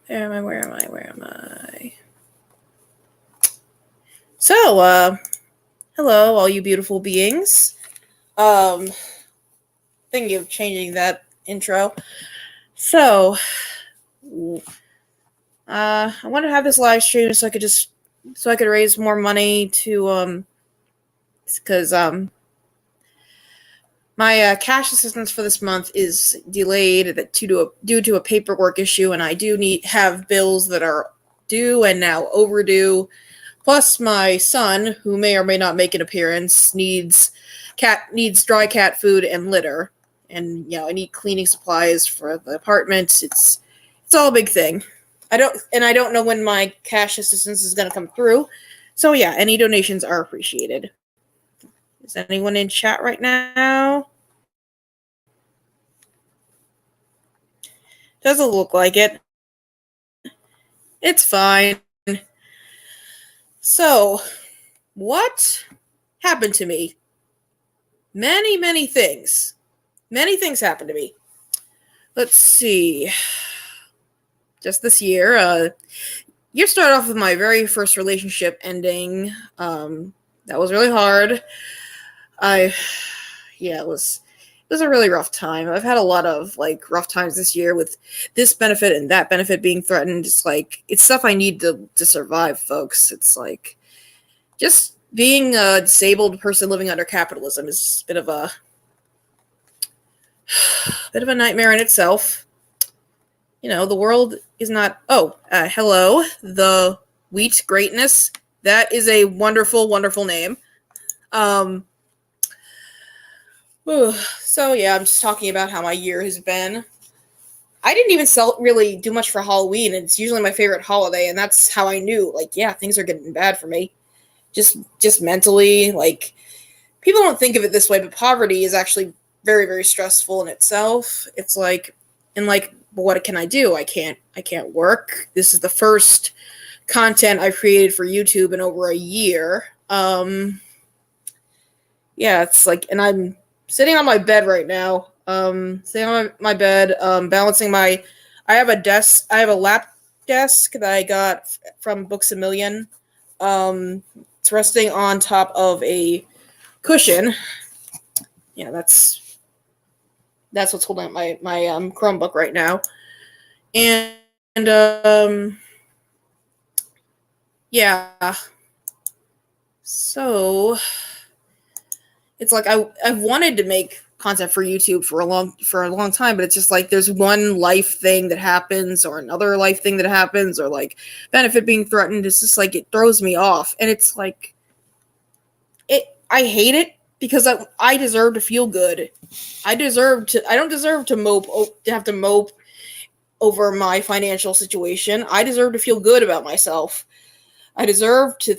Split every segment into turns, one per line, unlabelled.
Where am I? So, hello, all you beautiful beings. Thinking of changing that intro. So, I want to have this live stream so I could raise more money to, because, my cash assistance for this month is delayed due to a paperwork issue, and I do have bills that are due and now overdue. Plus, my son, who may or may not make an appearance, needs dry cat food and litter, and I need cleaning supplies for the apartment. It's all a big thing. I don't know when my cash assistance is going to come through. So yeah, any donations are appreciated. Is anyone in chat right now? Doesn't look like it. It's fine. So, what happened to me? Many things. Many things happened to me. Let's see. Just this year, you start off with my very first relationship ending. That was really hard. It was a really rough time. I've had a lot of rough times this year with this benefit and that benefit being threatened. It's stuff I need to survive, folks. It's just being a disabled person living under capitalism is a bit of a nightmare in itself. The world is not. Hello, the Wheat Greatness. That is a wonderful, wonderful name. So yeah, I'm just talking about how my year has been. I didn't even really do much for Halloween, and it's usually my favorite holiday, and that's how I knew, things are getting bad for me. Just mentally, people don't think of it this way, but poverty is actually very, very stressful in itself. It's what can I do? I can't work. This is the first content I've created for YouTube in over a year. Yeah, it's and I'm sitting on my bed right now. Sitting on my bed, balancing I have a lap desk that I got from Books A Million. It's resting on top of a cushion. Yeah, that's what's holding up my Chromebook right now. And yeah. So it's I've wanted to make content for YouTube for a long time, but it's just there's one life thing that happens or another life thing that happens or benefit being threatened. It's just it throws me off, and it's I hate it because I deserve to feel good. I don't deserve to have to mope over my financial situation. I deserve to feel good about myself. I deserve to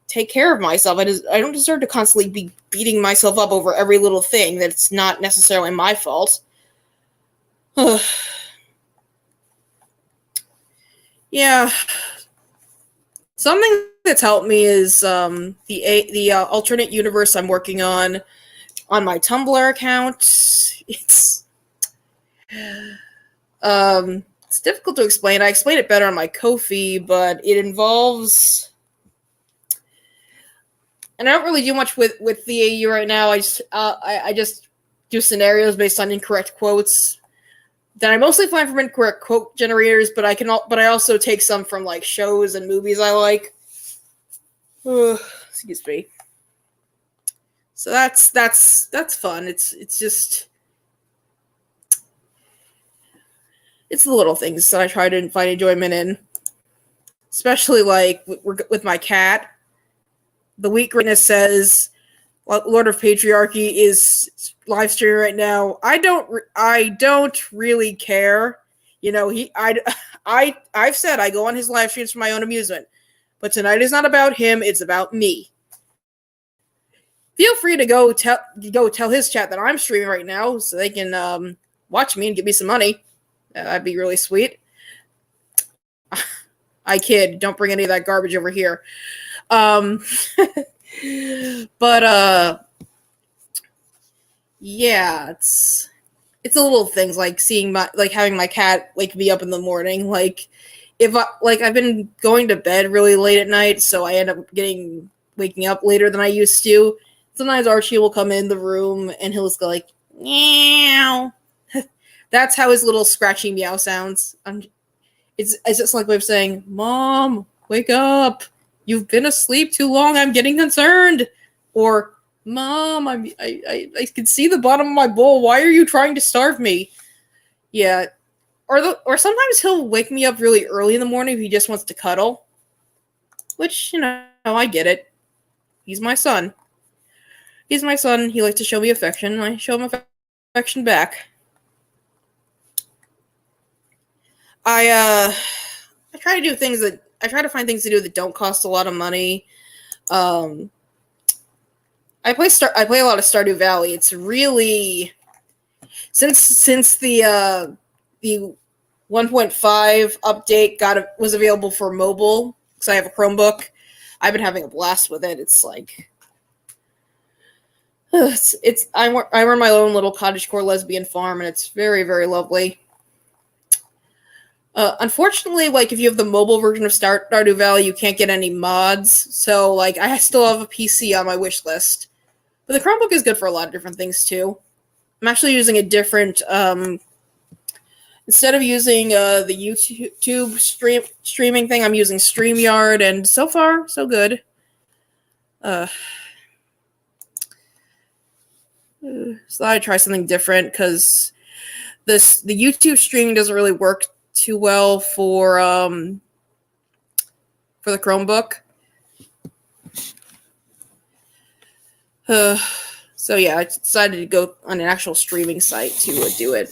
take care of myself. I don't deserve to constantly be beating myself up over every little thing that's not necessarily my fault. Yeah. Something that's helped me is the alternate universe I'm working on my Tumblr account. It's difficult to explain. I explain it better on my Ko-fi, but it involves. And I don't really do much with the AU right now. I just do scenarios based on incorrect quotes. Then I mostly find from incorrect quote generators, but I also take some from shows and movies I like. Excuse me. So that's fun. It's the little things that I try to find enjoyment in, especially with my cat. The Wheat Greatness says, Lord of Patriarchy is live streaming right now. I don't really care. I've said I go on his live streams for my own amusement, but tonight is not about him. It's about me. Feel free to go tell his chat that I'm streaming right now so they can watch me and give me some money. That'd be really sweet. I kid. Don't bring any of that garbage over here. But yeah, it's it's the little things like having my cat wake me up in the morning. Like I've been going to bed really late at night, so I end up waking up later than I used to. Sometimes Archie will come in the room and he'll just go like meow. That's how his little scratchy meow sounds. It's just like a way of saying, "Mom, wake up! You've been asleep too long. I'm getting concerned." Or, "Mom, I can see the bottom of my bowl. Why are you trying to starve me?" Yeah. Or sometimes he'll wake me up really early in the morning if he just wants to cuddle. Which, I get it. He's my son. He's my son. He likes to show me affection, and I show him affection back. I try to find things to do that don't cost a lot of money. I play a lot of Stardew Valley. It's really since the 1.5 update was available for mobile because I have a Chromebook. I've been having a blast with it. It's like I run my own little cottagecore lesbian farm, and it's very, very lovely. Unfortunately, like if you have the mobile version of Stardew Valley, you can't get any mods. So like I still have a PC on my wish list, but the Chromebook is good for a lot of different things too. I'm actually using a different instead of using the YouTube streaming thing, I'm using StreamYard, and so far so good. So I try something different because the YouTube streaming doesn't really work too well for the Chromebook. So yeah, I decided to go on an actual streaming site to do it.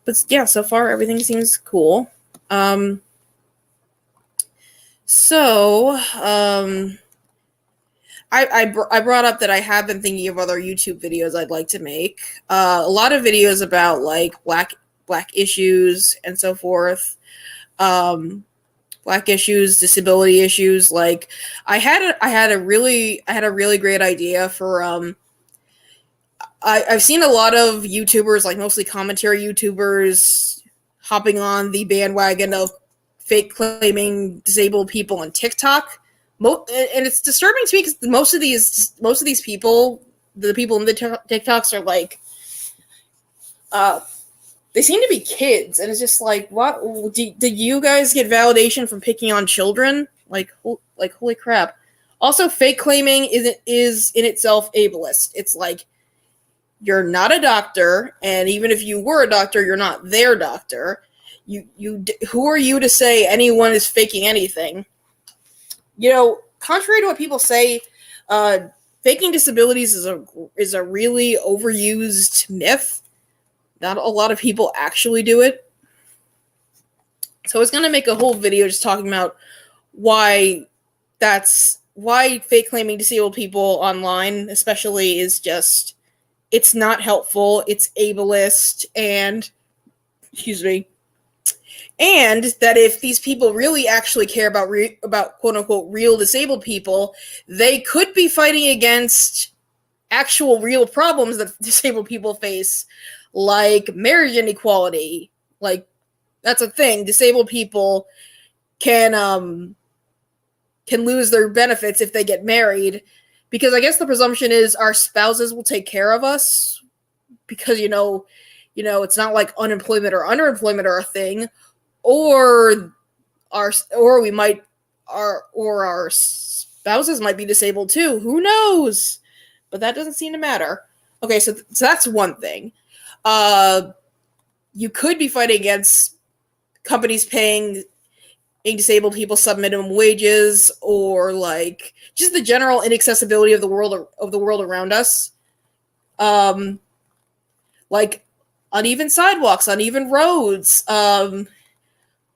But yeah, so far everything seems cool. I brought up that I have been thinking of other YouTube videos I'd like to make. A lot of videos about like black issues and so forth. Black issues, disability issues. Like I had a really great idea for I've seen a lot of YouTubers, like mostly commentary YouTubers, hopping on the bandwagon of fake claiming disabled people on TikTok. And it's disturbing to me because most of these people, the people in the TikToks are like, they seem to be kids, and it's just like, what? Did you guys get validation from picking on children? Like holy crap! Also, fake claiming is in itself ableist. It's like you're not a doctor, and even if you were a doctor, you're not their doctor. Who are you to say anyone is faking anything? Contrary to what people say, faking disabilities is a really overused myth. Not a lot of people actually do it. So I was going to make a whole video just talking about why fake claiming disabled people online, especially, is just, it's not helpful, it's ableist, and, and that if these people really actually care about quote-unquote real disabled people, they could be fighting against actual real problems that disabled people face, like marriage inequality. Like, that's a thing. Disabled people can lose their benefits if they get married, because I guess the presumption is our spouses will take care of us, because it's not like unemployment or underemployment are a thing, or our spouses might be disabled too. Who knows? But that doesn't seem to matter. Okay, so that's one thing. You could be fighting against companies paying disabled people sub-minimum wages, or like just the general inaccessibility of the world around us. Like uneven sidewalks, uneven roads,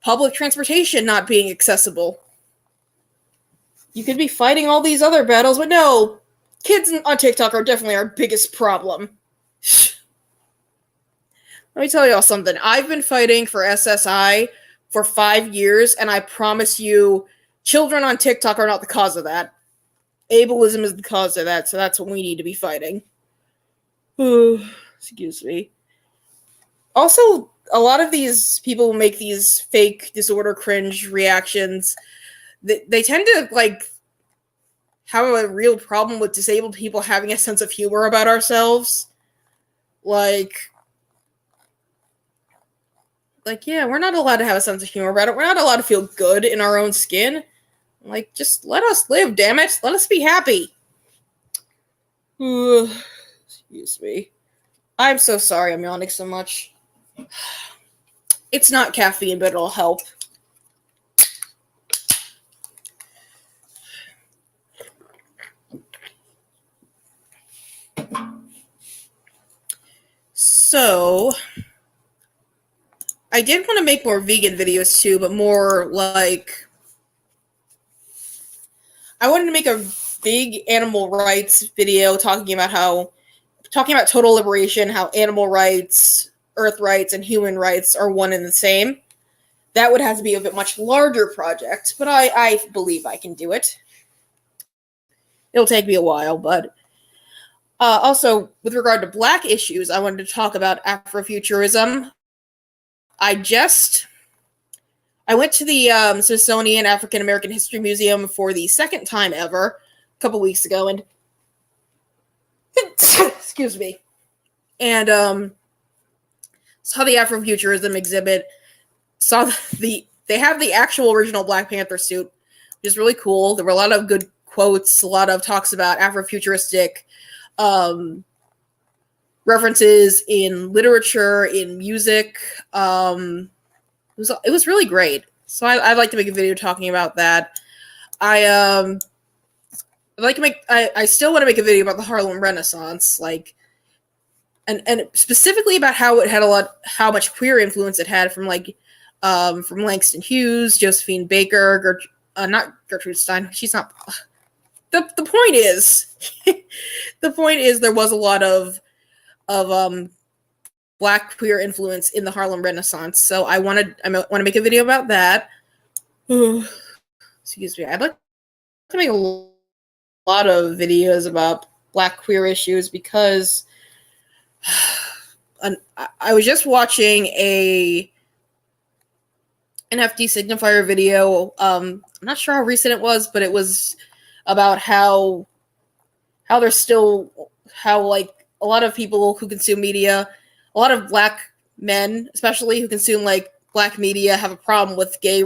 public transportation not being accessible. You could be fighting all these other battles, but no, kids on TikTok are definitely our biggest problem. Let me tell y'all something. I've been fighting for SSI for 5 years, and I promise you, children on TikTok are not the cause of that. Ableism is the cause of that, so that's what we need to be fighting. Excuse me. Also, a lot of these people who make these fake disorder cringe reactions, they tend to like have a real problem with disabled people having a sense of humor about ourselves. Like yeah, we're not allowed to have a sense of humor about it. We're not allowed to feel good in our own skin. Like, just let us live, damn it. Let us be happy. Excuse me. I'm so sorry I'm yawning so much. It's not caffeine, but it'll help. So, I did want to make more vegan videos too, but more like, I wanted to make a big animal rights video talking about total liberation, how animal rights, earth rights, and human rights are one and the same. That would have to be a bit much larger project, but I believe I can do it. It'll take me a while, but also, with regard to black issues, I wanted to talk about Afrofuturism. I went to the Smithsonian African American History Museum for the second time ever a couple weeks ago, and excuse me, and saw the Afrofuturism exhibit. Saw they have the actual original Black Panther suit, which is really cool. There were a lot of good quotes, a lot of talks about Afrofuturistic references in literature, in music. It was really great. So I'd like to make a video talking about that. I still want to make a video about the Harlem Renaissance, like, and specifically about how much queer influence it had from Langston Hughes, Josephine Baker, not Gertrude Stein. She's not. The point is, there was a lot of Black queer influence in the Harlem Renaissance. So I want to make a video about that. Excuse me. I'd like to make a lot of videos about Black queer issues because I was just watching an FD signifier video. I'm not sure how recent it was, but it was about how like a lot of people who consume media, a lot of Black men, especially who consume like Black media, have a problem with gay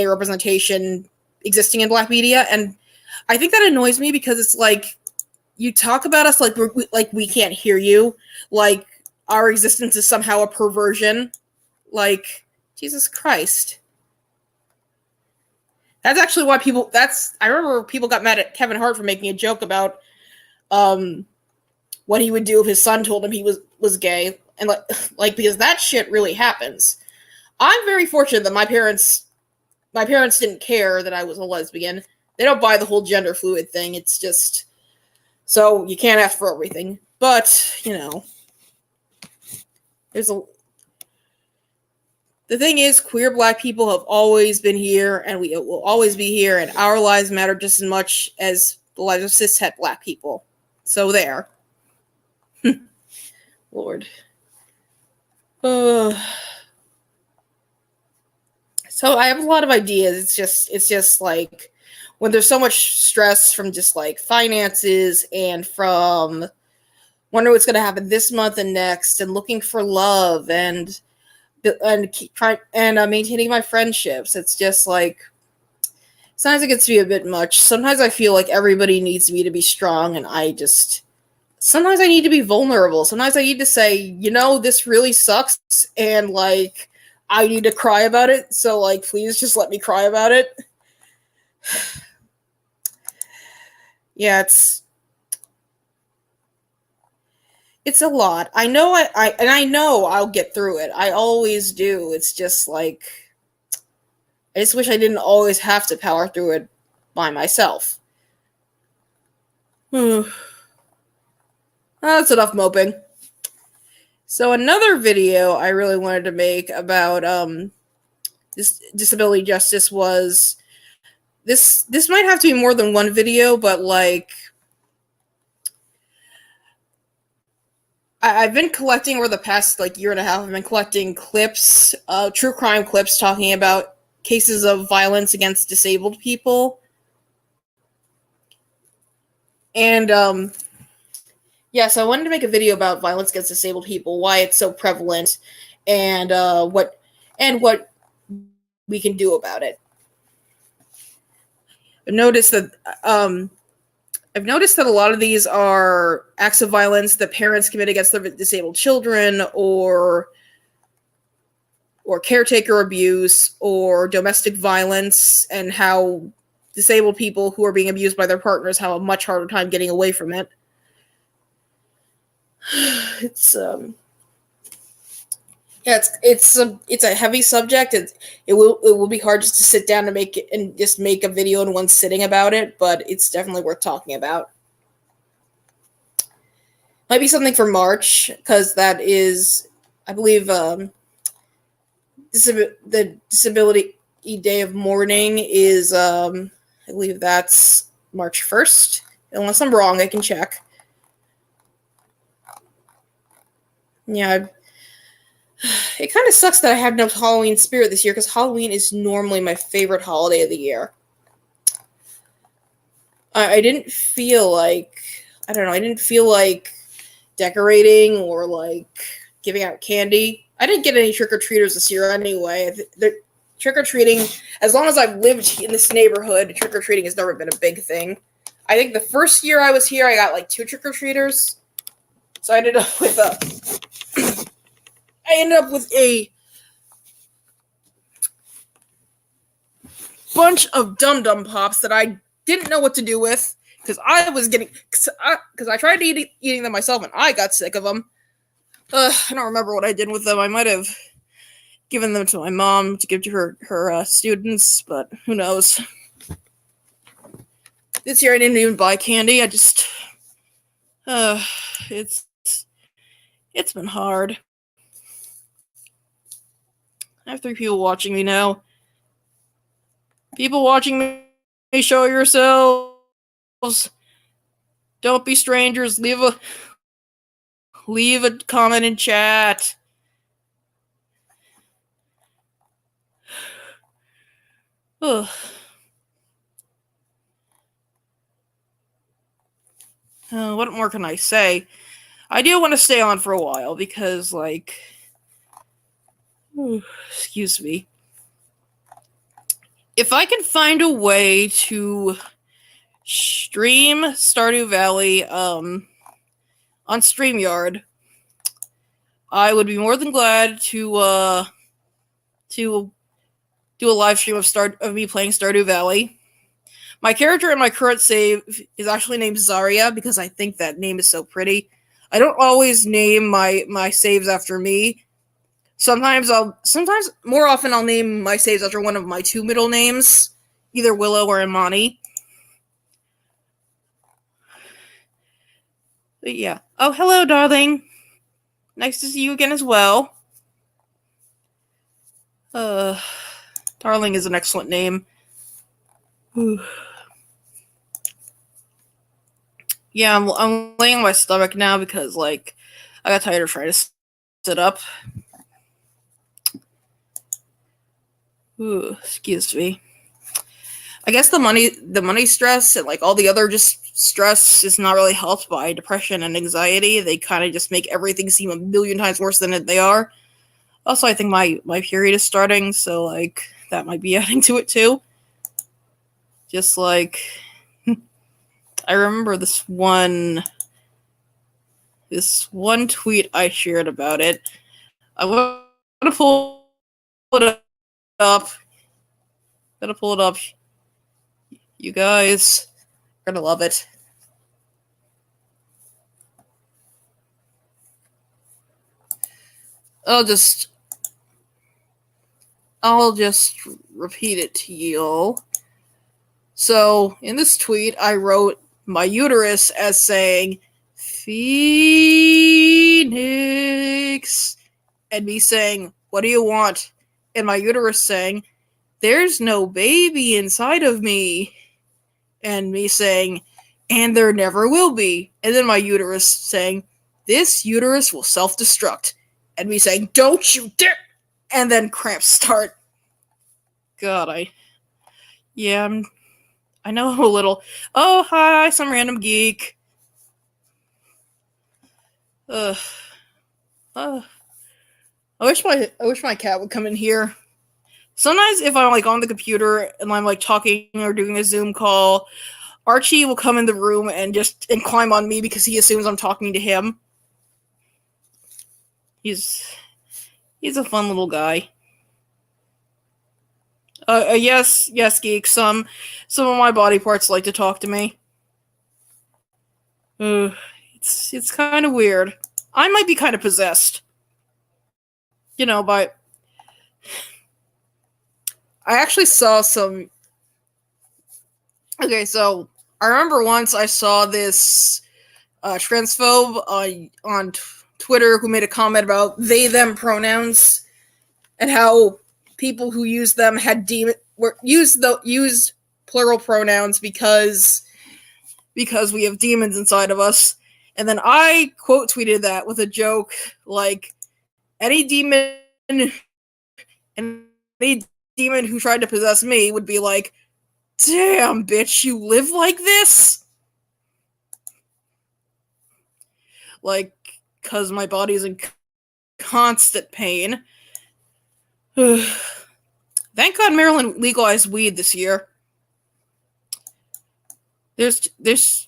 representation existing in Black media, and I think that annoys me because it's like you talk about us like we can't hear you, like our existence is somehow a perversion. Like, Jesus Christ. That's actually why I remember people got mad at Kevin Hart for making a joke about what he would do if his son told him he was gay, and like because that shit really happens. I'm very fortunate that my parents didn't care that I was a lesbian. They don't buy the whole gender fluid thing. It's just, so you can't ask for everything. But, the thing is, queer Black people have always been here, and we will always be here, and our lives matter just as much as the lives of cishet Black people. So there. Lord. So I have a lot of ideas. It's just like when there's so much stress from just like finances and from wondering what's going to happen this month and next, and looking for love and maintaining my friendships. It's just like sometimes it gets to be a bit much. Sometimes I feel like everybody needs me to be strong, and sometimes I need to be vulnerable. Sometimes I need to say, this really sucks, and like I need to cry about it. So like, please just let me cry about it. Yeah, it's a lot. I know I know I'll get through it. I always do. It's just like, I just wish I didn't always have to power through it by myself. That's enough moping. So another video I really wanted to make about this disability justice was this might have to be more than one video, but like I've been collecting over the past like year and a half. I've been collecting clips, true crime clips talking about cases of violence against disabled people, and yeah. So I wanted to make a video about violence against disabled people, why it's so prevalent, and what we can do about it. I've noticed that I've noticed that a lot of these are acts of violence that parents commit against their disabled children, or caretaker abuse, or domestic violence, and how disabled people who are being abused by their partners have a much harder time getting away from it. It's yeah, it's a heavy subject. It will be hard just to sit down and make a video in one sitting about it, but it's definitely worth talking about. Might be something for March, because that is, I believe, the Disability Day of Mourning is, I believe that's March 1st. Unless I'm wrong, I can check. Yeah, it kind of sucks that I have no Halloween spirit this year, because Halloween is normally my favorite holiday of the year. I didn't feel like, I don't know, I didn't feel like decorating or like giving out candy. I didn't get any trick-or-treaters this year anyway. The trick-or-treating, as long as I've lived in this neighborhood, trick-or-treating has never been a big thing. I think the first year I was here, I got like 2 trick-or-treaters. So I ended up with a bunch of dum-dum pops that I didn't know what to do with, because I tried eating them myself and I got sick of them. I don't remember what I did with them. I might have given them to my mom to give to her students, but who knows. This year I didn't even buy candy. I just it's been hard. I have 3 people watching me now. People watching me, show yourselves. Don't be strangers. Leave a comment in chat. Ugh. What more can I say? I do want to stay on for a while because, like, excuse me. If I can find a way to stream Stardew Valley on StreamYard, I would be more than glad to do a live stream of me playing Stardew Valley. My character in my current save is actually named Zarya because I think that name is so pretty. I don't always name my saves after me. Sometimes more often I'll name my saves after one of my 2 middle names, either Willow or Imani. But yeah. Oh, hello, darling. Nice to see you again as well. Darling is an excellent name. Yeah, I'm laying on my stomach now because, like, I got tired of trying to sit up. Excuse me. I guess the money stress and, like, all the other just stress is not really helped by depression and anxiety. They kind of just make everything seem a million times worse than they are. Also, I think my period is starting, so, like, that might be adding to it too. Just like, I remember this one tweet I shared about it. I want to pull it up. Gotta pull it up. You guys are gonna love it. I'll just repeat it to y'all. So, in this tweet, I wrote my uterus as saying, Phoenix, and me saying, what do you want? And my uterus saying, there's no baby inside of me. And me saying, and there never will be. And then my uterus saying, this uterus will self-destruct. And me saying, don't you dare! And then cramps start. God, I know a little. Oh, hi, some random geek. I wish my cat would come in here. Sometimes if I'm like on the computer and I'm like talking or doing a Zoom call, Archie will come in the room and climb on me because he assumes I'm talking to him. He's a fun little guy. Yes, geek. Some of my body parts like to talk to me. It's kind of weird. I might be kind of possessed. But I actually saw some. Okay, so I remember once I saw this transphobe on Twitter who made a comment about they/them pronouns and how people who use them had used plural pronouns because we have demons inside of us. And then I quote tweeted that with a joke like, any demon who tried to possess me would be like, damn, bitch, you live like this? Like, because my body's in constant pain. Thank God Maryland legalized weed this year. It's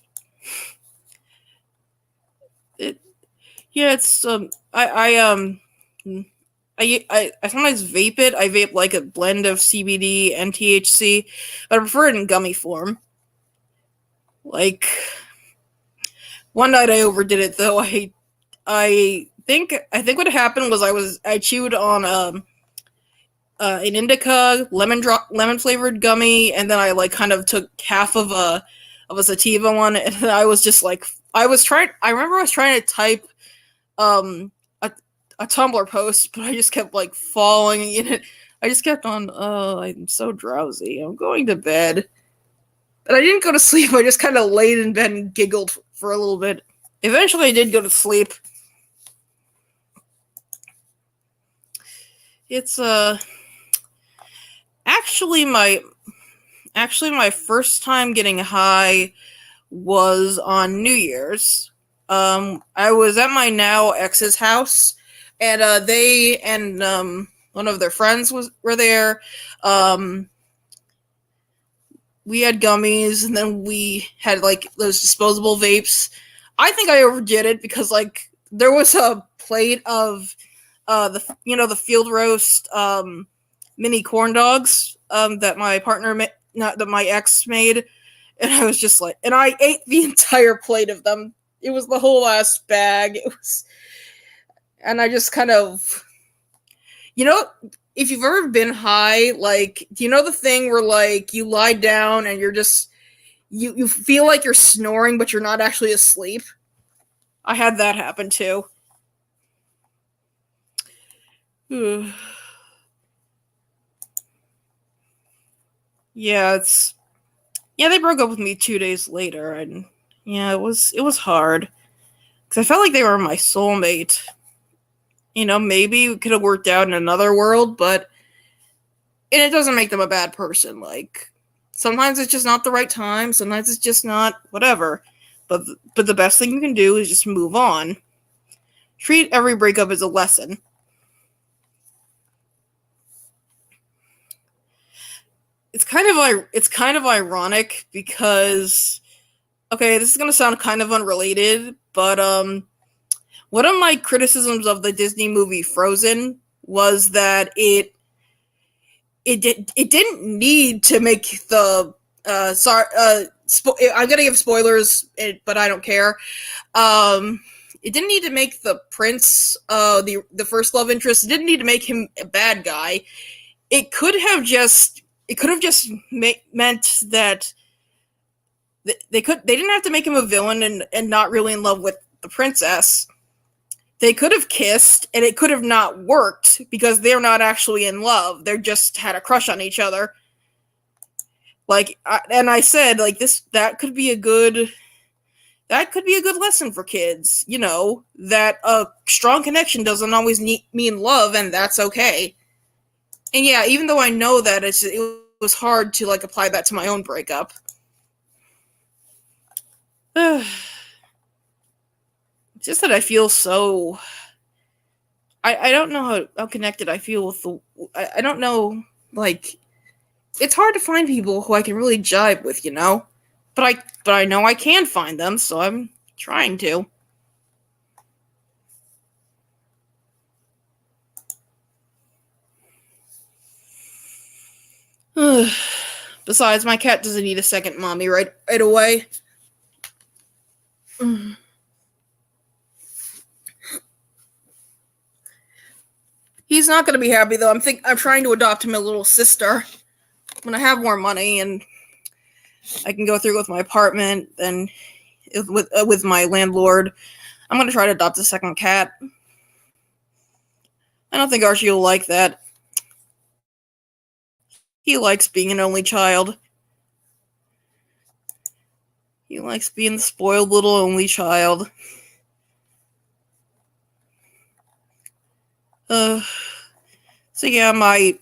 I sometimes vape it. I vape like a blend of CBD and THC, but I prefer it in gummy form. Like, one night I overdid it though. I think what happened was I chewed on an indica lemon flavored gummy, and then I like kind of took half of a sativa one, and then I was just like I remember I was trying to type a Tumblr post, but I just kept like falling in it. I just kept on, I'm so drowsy, I'm going to bed. But I didn't go to sleep, I just kind of laid in bed and giggled for a little bit. Eventually I did go to sleep. It's, actually my first time getting high was on New Year's. I was at my now ex's house, and they and one of their friends were there. We had gummies, and then we had like those disposable vapes. I think I overdid it because like there was a plate of the field roast mini corn dogs that my partner that my ex made, and I was just like, and I ate the entire plate of them. It was the whole last bag. It was, and I just kind of, if you've ever been high, like, do you know the thing where like you lie down and you're just you feel like you're snoring but you're not actually asleep? I had that happen too. Yeah, they broke up with me 2 days later, and yeah, it was hard because I felt like they were my soulmate. Maybe it could have worked out in another world, but it doesn't make them a bad person. Like, sometimes it's just not the right time, sometimes it's just not whatever. But the best thing you can do is just move on. Treat every breakup as a lesson. It's kind of ironic because, okay, this is gonna sound kind of unrelated, but one of my criticisms of the Disney movie Frozen was that it didn't need to make the I'm gonna give spoilers, but I don't care. It didn't need to make the prince the first love interest. It didn't need to make him a bad guy. It could have just meant that they didn't have to make him a villain and not really in love with the princess. They could have kissed, and it could have not worked because they're not actually in love. They just had a crush on each other. Like, and I said, like, that could be a good that could be a good lesson for kids. That a strong connection doesn't always mean love, and that's okay. And yeah, even though I know that it was hard to apply that to my own breakup. Just that I feel so. I don't know how connected I feel with the. I don't know, it's hard to find people who I can really jibe with, But I know I can find them, so I'm trying to. Besides, my cat doesn't need a second mommy right away. He's not going to be happy though. I'm trying to adopt him a little sister. When I have more money and I can go through with my apartment and with my landlord, I'm going to try to adopt a second cat. I don't think Archie will like that. He likes being an only child. He likes being the spoiled little only child. So yeah, my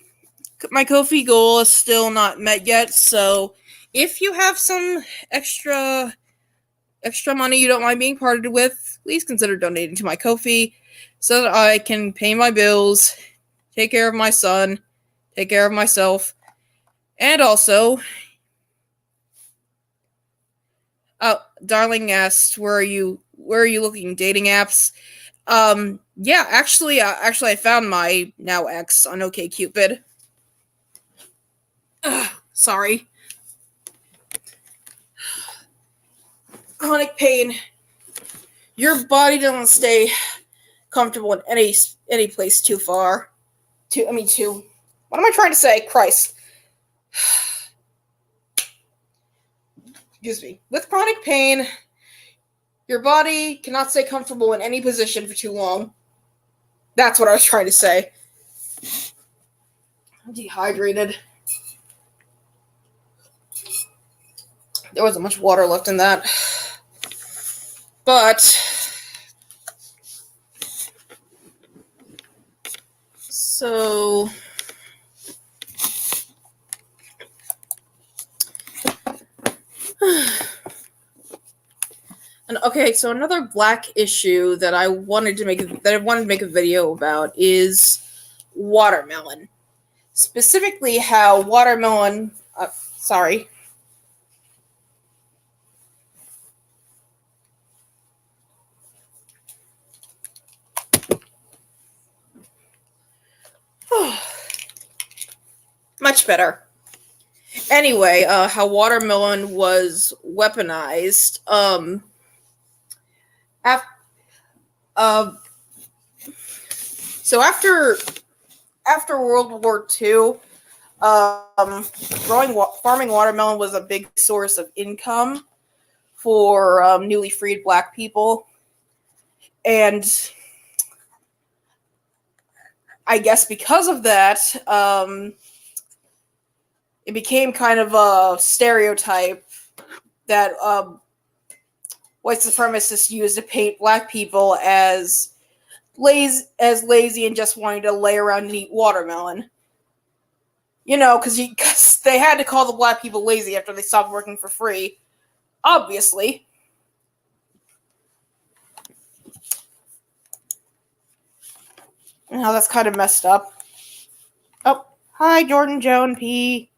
Ko-fi goal is still not met yet, so if you have some extra money you don't mind being parted with, please consider donating to my Ko-fi so that I can pay my bills, take care of my son, take care of myself, and also, Darling asked, where are you looking? Dating apps? Yeah, actually, I found my now ex on OkCupid. Sorry. Chronic pain. Your body doesn't stay comfortable in any place too far. What am I trying to say? Christ. Excuse me. With chronic pain, your body cannot stay comfortable in any position for too long. That's what I was trying to say. I'm dehydrated. There wasn't much water left in that. But so and okay, so another black issue that I wanted to make a video about is watermelon. Specifically how watermelon sorry. Much better. Anyway, how watermelon was weaponized. So after World War II, farming watermelon was a big source of income for newly freed black people, and I guess because of that, it became kind of a stereotype that white supremacists used to paint black people as lazy and just wanting to lay around and eat watermelon. Because they had to call the black people lazy after they stopped working for free. Obviously. Now that's kind of messed up. Oh, hi, Jordan Joan P.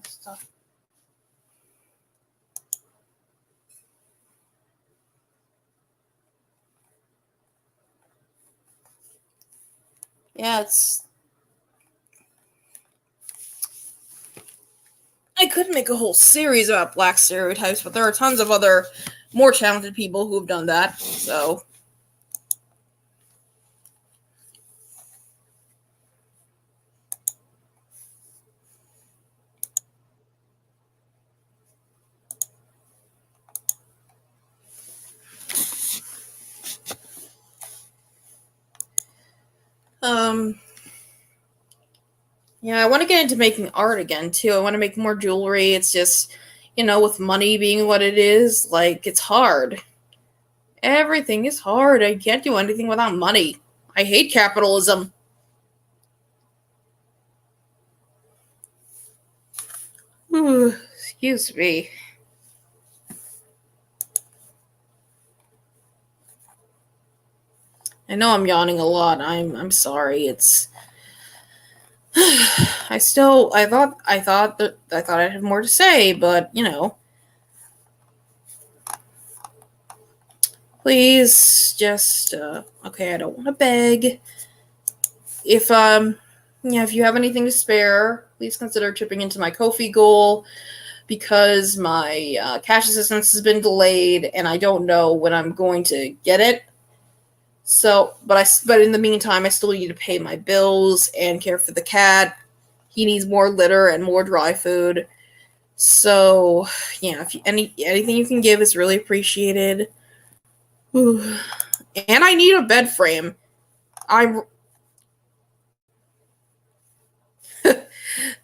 Stuff. Yeah, I could make a whole series about black stereotypes, but there are tons of other more talented people who have done that, so. Yeah, I want to get into making art again too. I want to make more jewelry. It's just, with money being what it is, like it's hard. Everything is hard. I can't do anything without money. I hate capitalism. Ooh, excuse me. I know I'm yawning a lot. I'm sorry. It's I thought I'd have more to say, but please just okay, I don't want to beg. If you have anything to spare, please consider chipping into my Ko-fi goal because my cash assistance has been delayed and I don't know when I'm going to get it. So, but in the meantime, I still need to pay my bills and care for the cat. He needs more litter and more dry food. So, yeah, if anything you can give is really appreciated. Ooh. And I need a bed frame. I'm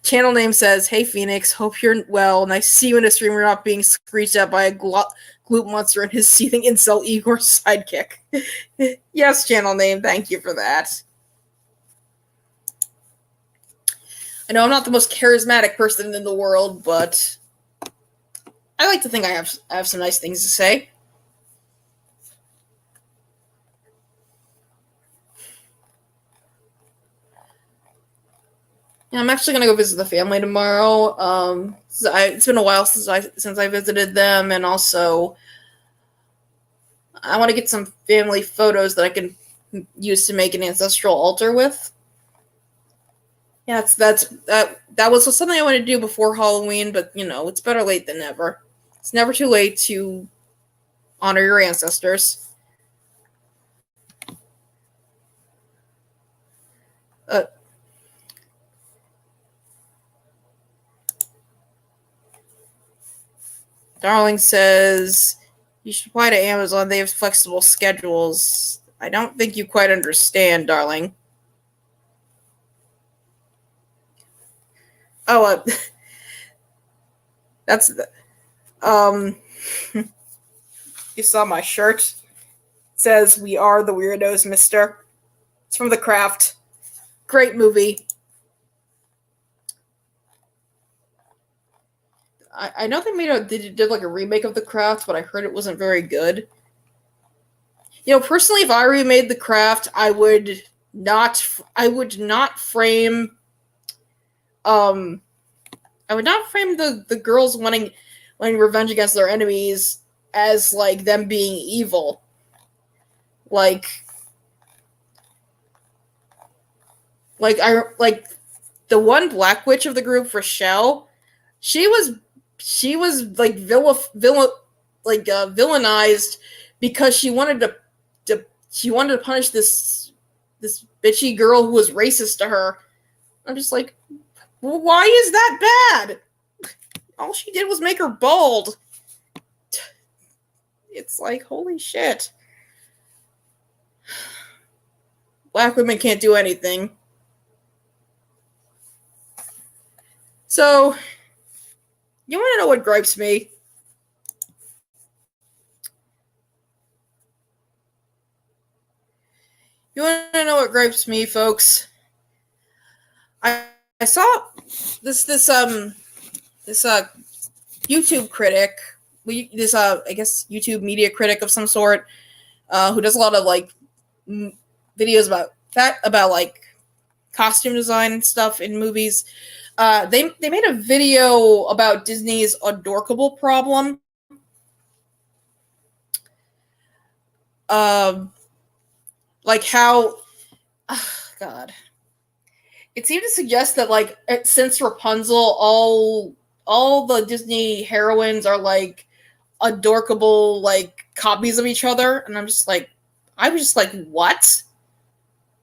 Channel name says, "Hey Phoenix, hope you're well. Nice to see you in a stream. You're not being screeched at by a glute monster and his seething incel Igor sidekick." Yes, channel name. Thank you for that. I know I'm not the most charismatic person in the world, but I like to think I have some nice things to say. Yeah, I'm actually gonna go visit the family tomorrow. It's been a while since I visited them, and also I want to get some family photos that I can use to make an ancestral altar with. Yeah, that was something I wanted to do before Halloween, but it's better late than never. It's never too late to honor your ancestors. Darling says you should apply to Amazon. They have flexible schedules. I don't think you quite understand, darling. Oh, that's you saw my shirt. It says "We are the weirdos, Mister." It's from The Craft. Great movie. I know they did like a remake of The Craft, but I heard it wasn't very good. Personally, if I remade The Craft, I would not frame the girls wanting revenge against their enemies as like them being evil. Like the one black witch of the group, Rochelle, she was like villainized because she wanted to punish this bitchy girl who was racist to her. I'm just like, well, why is that bad? All she did was make her bald. It's like, holy shit. Black women can't do anything. So, you want to know what gripes me? You want to know what gripes me, folks? I saw this YouTube critic, I guess YouTube media critic of some sort, who does a lot of like videos about like costume design and stuff in movies. They made a video about Disney's adorkable problem. Like how, God, it seemed to suggest that like since Rapunzel, all the Disney heroines are like adorkable like copies of each other, and I was just like, what?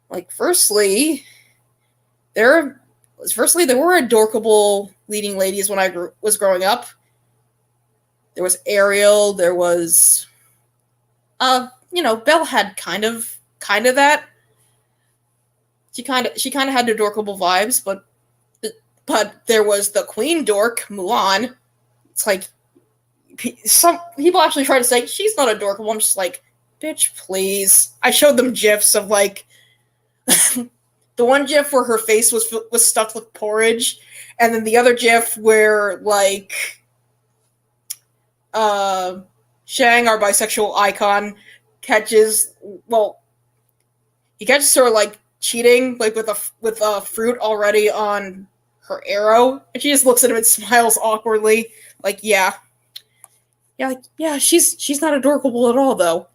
Like, firstly, there were adorkable leading ladies when I was growing up. There was Ariel. There was, Belle had kind of that. She kind of had adorkable vibes, but But there was the queen dork, Mulan. It's like, some people actually try to say, she's not adorable. I'm just like, bitch, please. I showed them GIFs of, like, the one GIF where her face was stuffed with porridge, and then the other GIF where, like, Shang, our bisexual icon, catches, well, he catches her, like, cheating, like, with a fruit already on her arrow, and she just looks at him and smiles awkwardly, like, yeah, she's not adorable at all, though.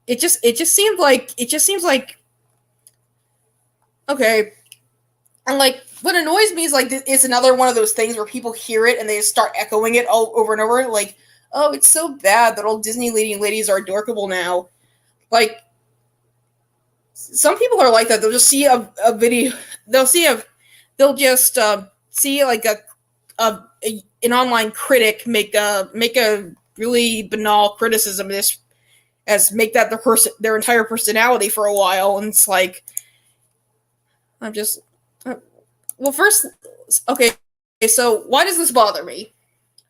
It just seems like, okay, and, like, what annoys me is, like, it's another one of those things where people hear it and they just start echoing it all over and over, like, oh, it's so bad that all Disney leading ladies are adorable now. Like, some people are like that. They'll just see a video. They'll just see, like, an online critic make a really banal criticism of this, as make that their entire personality for a while, and it's like, I'm just, well, first, okay, so why does this bother me?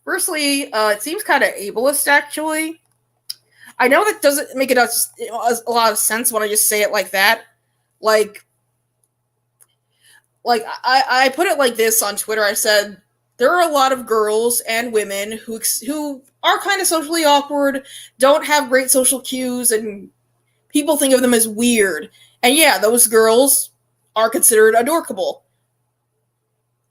Firstly, it seems kind of ableist, actually. I know that doesn't make a lot of sense when I just say it like that. Like I put it like this on Twitter. I said, there are a lot of girls and women who are kind of socially awkward, don't have great social cues, and people think of them as weird. And yeah, those girls are considered adorable.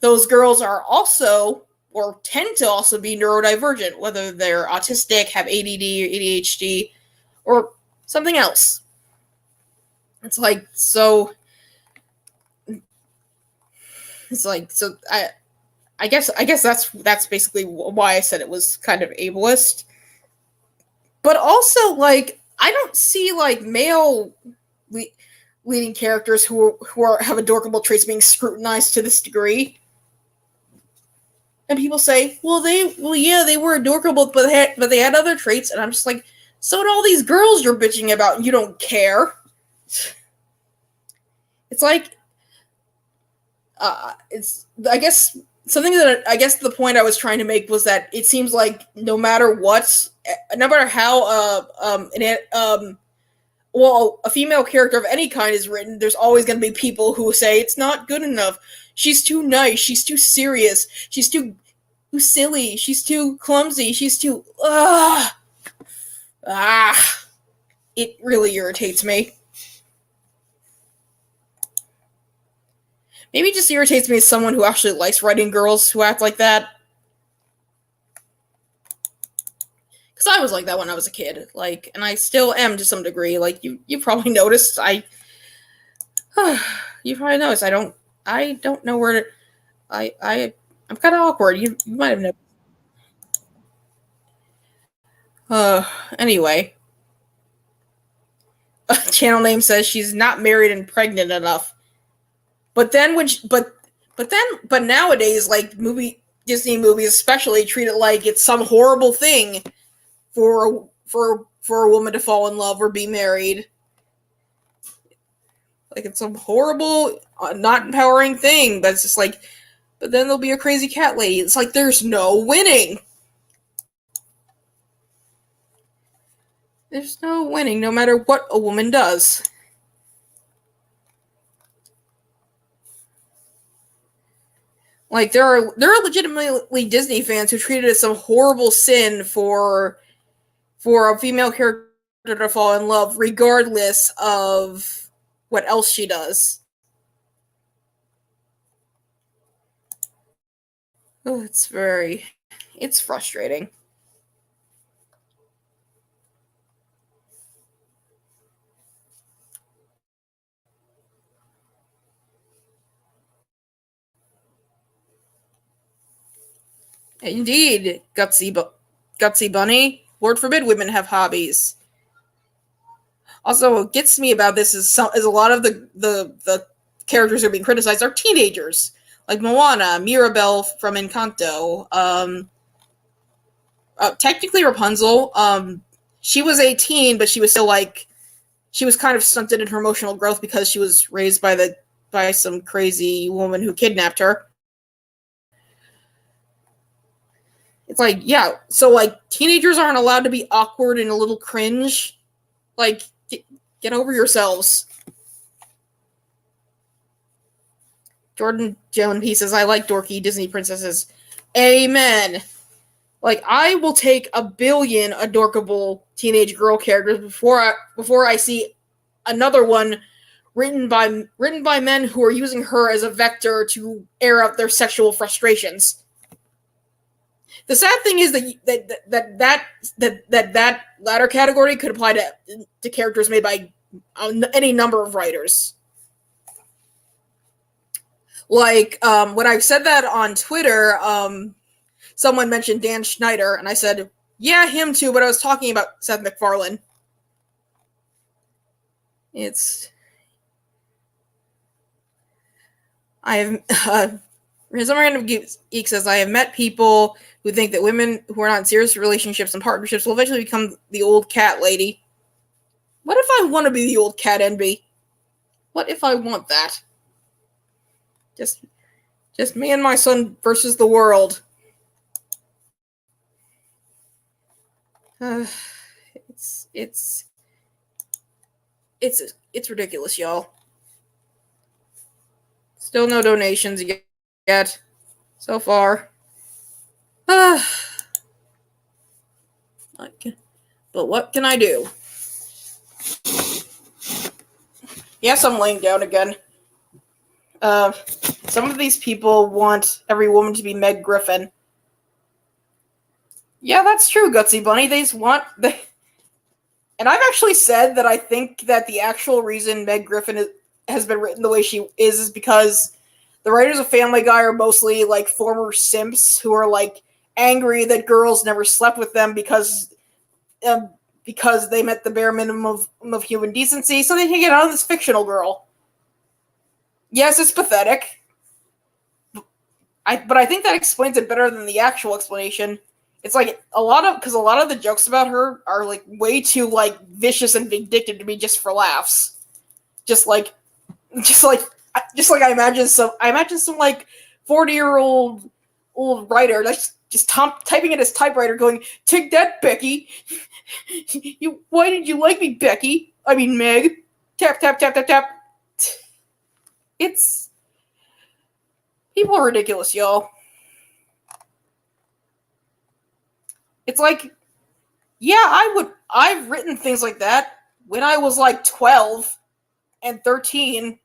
Those girls are also, or tend to also, be neurodivergent, whether they're autistic, have ADD or ADHD, or something else. It's like, so I guess that's basically why I said it was kind of ableist. But also, like, I don't see, like, male leading characters who have adorable traits being scrutinized to this degree. And people say, yeah, they were adorable, but they had other traits, and I'm just like, so do all these girls you're bitching about, and you don't care. It's like, it's, I guess, something that, I guess the point I was trying to make was that it seems like no matter how a female character of any kind is written, there's always going to be people who say it's not good enough. She's too nice. She's too serious. She's too silly. She's too clumsy. She's too It really irritates me. Maybe it just irritates me as someone who actually likes writing girls who act like that. Because I was like that when I was a kid, like, and I still am to some degree. Like, you probably noticed. You probably noticed. I don't know where to. I'm kind of awkward. You might have noticed. Anyway, channel name says she's not married and pregnant enough. But then but nowadays, like, Disney movies especially treat it like it's some horrible thing for a woman to fall in love or be married. Like, it's some horrible, not empowering thing. But it's just like, but then there'll be a crazy cat lady. It's like, there's no winning. There's no winning, no matter what a woman does. Like, there are legitimately Disney fans who treat it as some horrible sin for a female character to fall in love, regardless of what else she does. Oh, it's frustrating. Indeed, gutsy bunny. Lord forbid women have hobbies. Also, what gets me about this is a lot of the characters who are being criticized are teenagers, like Moana, Mirabelle from Encanto. Technically Rapunzel. She was 18, but she was still, like, she was kind of stunted in her emotional growth because she was raised by some crazy woman who kidnapped her. It's like, yeah, so like teenagers aren't allowed to be awkward and a little cringe. Like, get over yourselves. Jordan Joan P says, I like dorky Disney princesses. Amen. Like, I will take a billion adorkable teenage girl characters before I see another one written by men who are using her as a vector to air out their sexual frustrations. The sad thing is that latter category could apply to characters made by any number of writers. Like, when I said that on Twitter, someone mentioned Dan Schneider, and I said, yeah, him too, but I was talking about Seth MacFarlane. Some random geek says, I have met people who think that women who are not in serious relationships and partnerships will eventually become the old cat lady. What if I want to be the old cat NB? What if I want that? Just me and my son versus the world. It's ridiculous, y'all. Still no donations yet so far. But what can I do? Yes, I'm laying down again. Some of these people want every woman to be Meg Griffin. Yeah, that's true, Gutsy Bunny. And I've actually said that I think that the actual reason Meg Griffin has been written the way she is because the writers of Family Guy are mostly like former simps who are like angry that girls never slept with them because they met the bare minimum of human decency, so they can get on this fictional girl. Yes, it's pathetic. But I think that explains it better than the actual explanation. It's like a lot of the jokes about her are like way too like vicious and vindictive to be just for laughs. Just like I imagine some like 40-year-old writer that's just typing in his typewriter going, "Take that, Becky. Why did you like me, Becky? I mean, Meg. Tap tap tap tap tap." People are ridiculous, y'all. It's like, yeah, I've written things like that when I was like 12 and 13.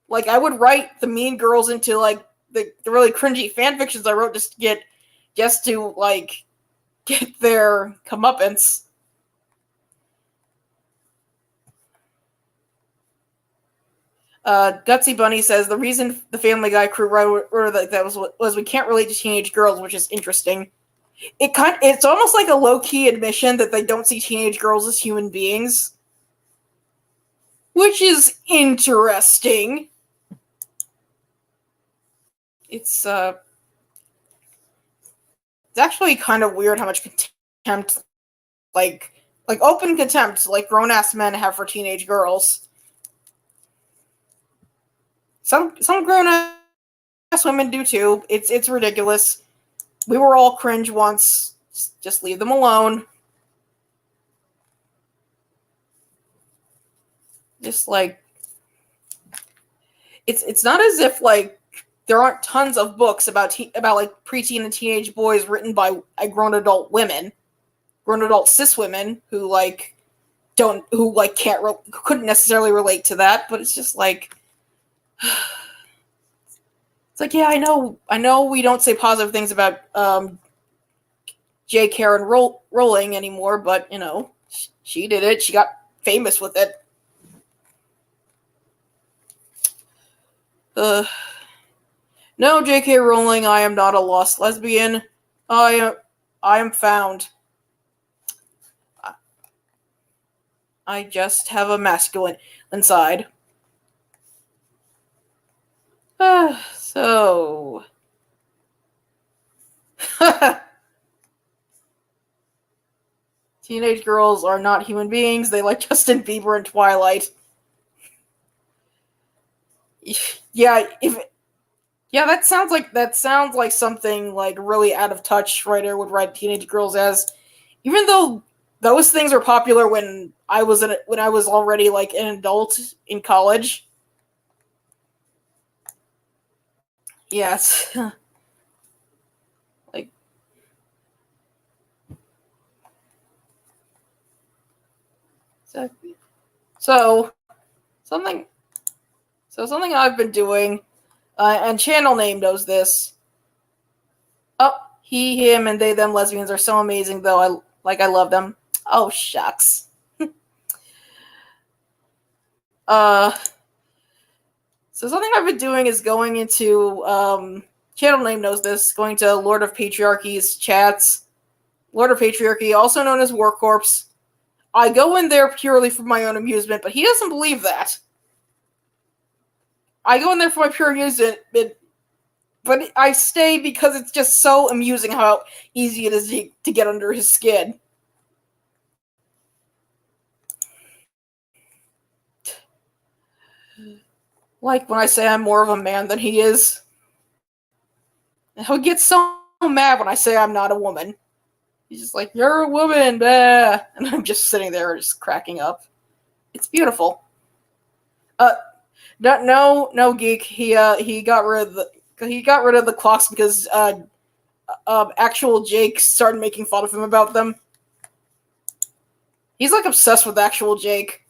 Like, I would write the Mean Girls into like the really cringy fan fictions I wrote just to get their comeuppance. Gutsy Bunny says the reason the Family Guy crew wrote like that was we can't relate to teenage girls, which is interesting. It's almost like a low-key admission that they don't see teenage girls as human beings, which is interesting. It's actually kind of weird how much contempt, like open contempt, like grown-ass men have for teenage girls. Some grown-ass women do too. It's ridiculous. We were all cringe once. Just leave them alone. Just like it's not as if like there aren't tons of books about like preteen and teenage boys written by grown adult cis women who couldn't necessarily relate to that. But it's just like, it's like, yeah, I know we don't say positive things about J. Karen Rowling anymore, but you know, she did it. She got famous with it. No, J.K. Rowling, I am not a lost lesbian. I am found. I just have a masculine inside. So. Teenage girls are not human beings. They like Justin Bieber and Twilight. Yeah, Yeah, that sounds like something like really out of touch writer would write teenage girls as. Even though those things were popular when I was already like an adult in college. Yes. like so, so something something I've been doing, and channel name knows this. Oh, he, him, and they, them lesbians are so amazing. Though I love them. Oh shucks. Uh, so something I've been doing is going into channel name knows this. Going to Lord of Patriarchy's chats. Lord of Patriarchy, also known as War Corpse. I go in there purely for my own amusement, but he doesn't believe that. I go in there for my pure amusement, but I stay because it's just so amusing how easy it is to get under his skin. Like when I say I'm more of a man than he is. And he'll get so mad when I say I'm not a woman. He's just like, "You're a woman," blah. And I'm just sitting there just cracking up. It's beautiful. Uh, no, geek. He got rid of the clocks because actual Jake started making fun of him about them. He's like obsessed with actual Jake.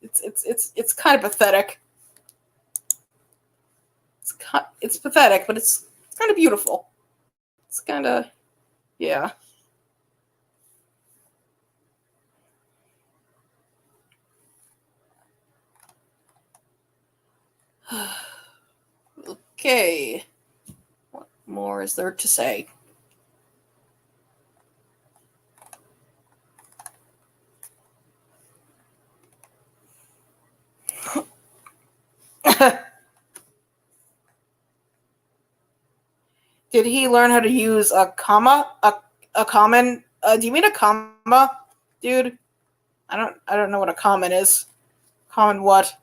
It's kind of pathetic. It's pathetic, but it's kind of beautiful. It's kind of yeah. Okay. What more is there to say? Did he learn how to use a comma? A common? Do you mean a comma, dude? I don't know what a common is. Common what?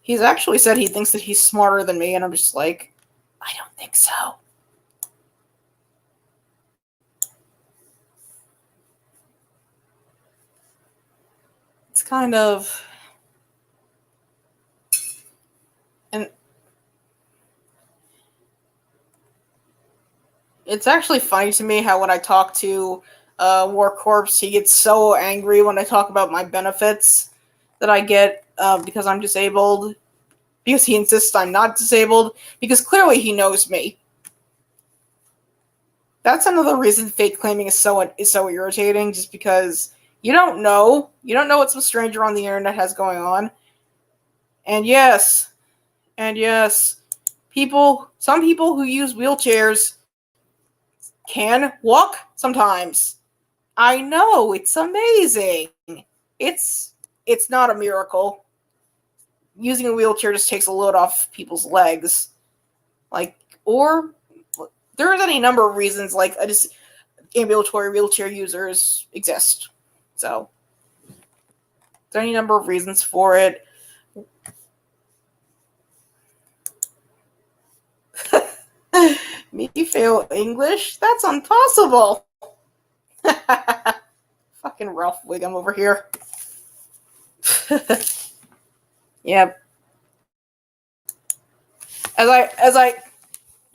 He's actually said he thinks that he's smarter than me, and I'm just like, I don't think so. It's kind of and it's actually funny to me how when I talk to War Corpse, he gets so angry when I talk about my benefits that I get because I'm disabled. Because he insists I'm not disabled. Because clearly he knows me. That's another reason fake claiming is so irritating. Just because you don't know what some stranger on the internet has going on. And yes, some people who use wheelchairs can walk sometimes. I know, it's amazing. It's it's not a miracle. Using a wheelchair just takes a load off people's legs. Like or there's any number of reasons like I just ambulatory wheelchair users exist. So there's any number of reasons for it. Me fail English? That's impossible. Fucking Ralph Wiggum over here. Yep. As I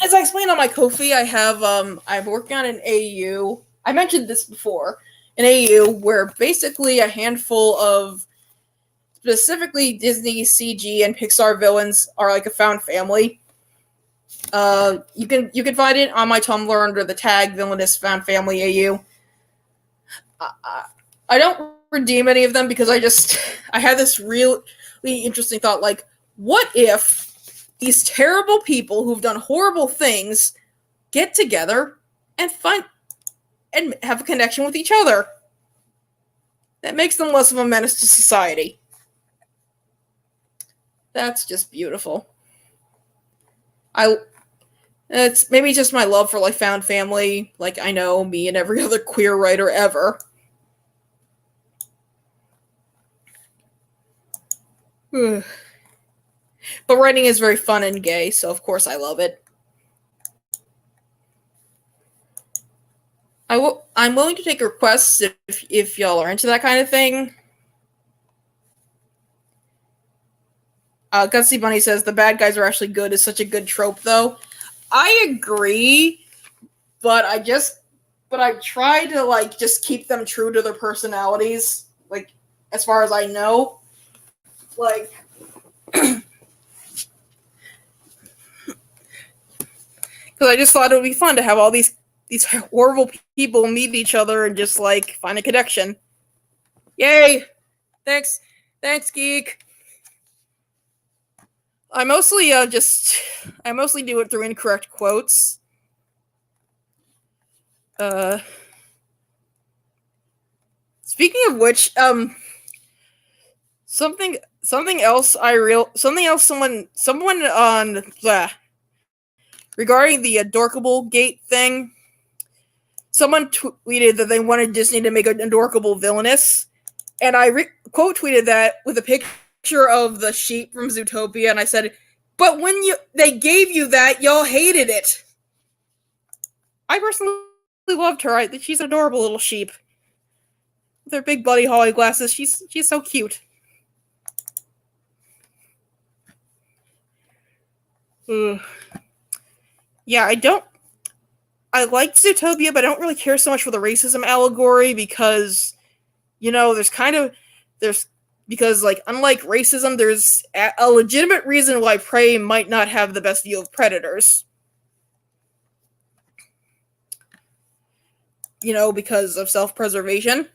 explained on my Ko-fi, I'm working on an AU. I mentioned this before. An AU where basically a handful of specifically Disney CG and Pixar villains are like a found family. You can find it on my Tumblr under the tag Villainous Found Family AU. I don't redeem any of them because I had this really interesting thought like, what if these terrible people who've done horrible things get together and have a connection with each other? That makes them less of a menace to society. That's just beautiful. It's maybe just my love for like found family, like I know me and every other queer writer ever. But writing is very fun and gay, so of course I love it. I'm willing to take requests if y'all are into that kind of thing. Gutsy Bunny says the bad guys are actually good is such a good trope, though. I agree, but I try to just keep them true to their personalities, as far as I know. Like, because I just thought it would be fun to have all these horrible people meet each other and just find a connection. Yay! Thanks, geek. I mostly do it through incorrect quotes. Speaking of which, something else someone on regarding the Adorkable Gate thing. Someone tweeted that they wanted Disney to make an Adorkable villainous, and I quote tweeted that with a picture of the sheep from Zootopia, and I said, "But when they gave you that, y'all hated it." I personally loved her. She's an adorable little sheep with her big Buddy Holly glasses. She's so cute. Yeah, I liked Zootopia, but I don't really care so much for the racism allegory because, because unlike racism, there's a legitimate reason why prey might not have the best view of predators. Because of self-preservation.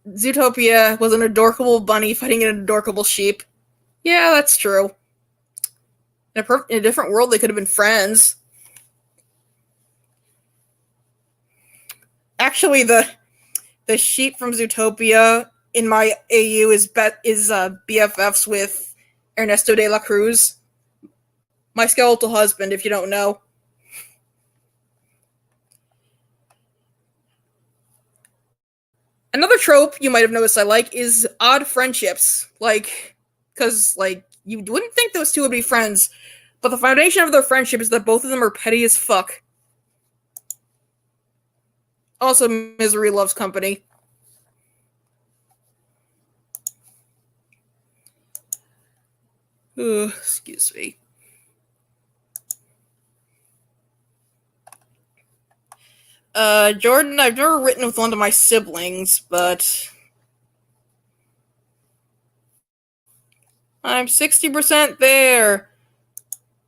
Zootopia was an adorkable bunny fighting an adorkable sheep. Yeah, that's true. In a different world, they could have been friends. Actually, the sheep from Zootopia in my AU is BFFs with Ernesto de la Cruz, my skeletal husband, if you don't know. Another trope you might have noticed I like is odd friendships. Because you wouldn't think those two would be friends, but the foundation of their friendship is that both of them are petty as fuck. Also, misery loves company. Ooh, excuse me. Jordan, I've never written with one of my siblings, but I'm 60% there.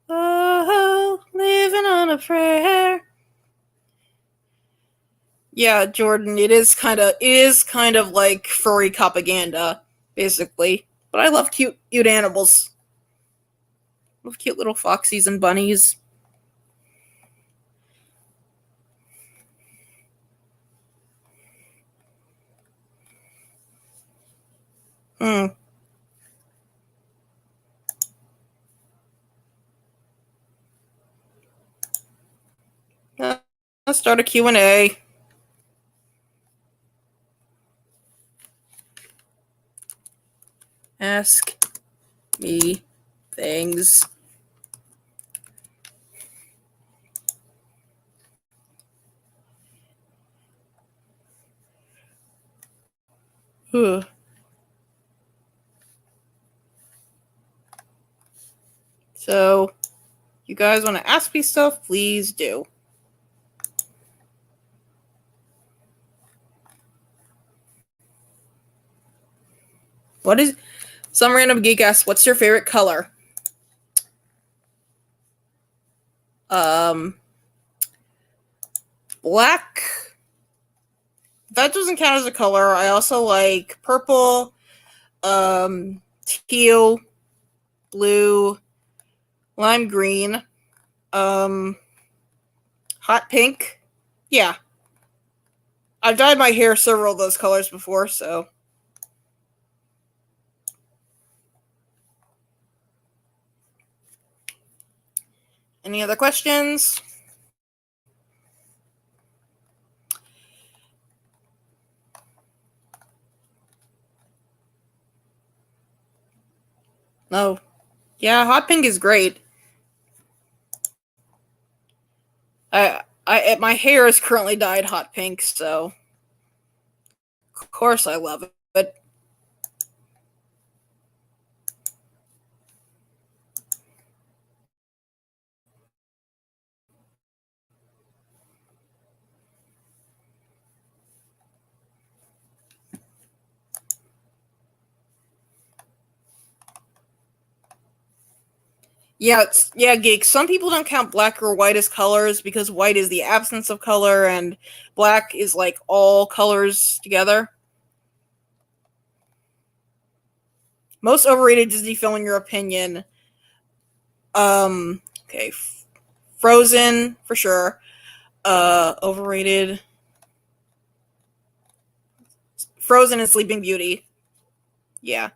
Oh, living on a prayer. Yeah, Jordan, it is kind of like furry propaganda, basically. But I love cute animals. I love cute little foxies and bunnies. Let's start a Q&A. Ask me things. So, you guys want to ask me stuff? Please do. What is... Some random geek asks, what's your favorite color? Black. That doesn't count as a color. I also like purple, teal, blue, lime green, hot pink. Yeah. I've dyed my hair several of those colors before, so. Any other questions? Oh, yeah, hot pink is great. My hair is currently dyed hot pink, so of course I love it. But yeah, Geek. Some people don't count black or white as colors because white is the absence of color, and black is like all colors together. Most overrated Disney film, in your opinion? Okay, Frozen for sure. Overrated. Frozen and Sleeping Beauty. Yeah.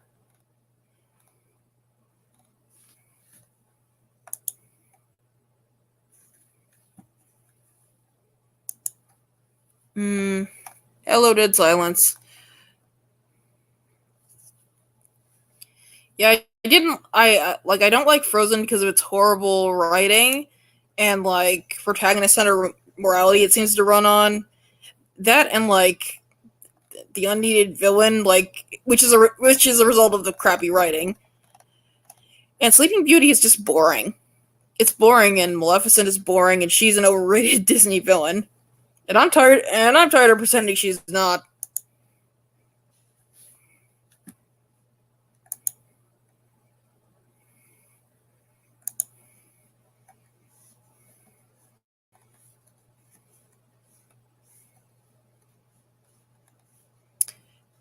Hmm. Hello, Dead Silence. Yeah, I didn't. I don't like Frozen because of its horrible writing and like protagonist center morality it seems to run on that, and like the unneeded villain, like which is a result of the crappy writing. And Sleeping Beauty is just boring. It's boring, and Maleficent is boring, and she's an overrated Disney villain. And I'm tired. And I'm tired of pretending she's not.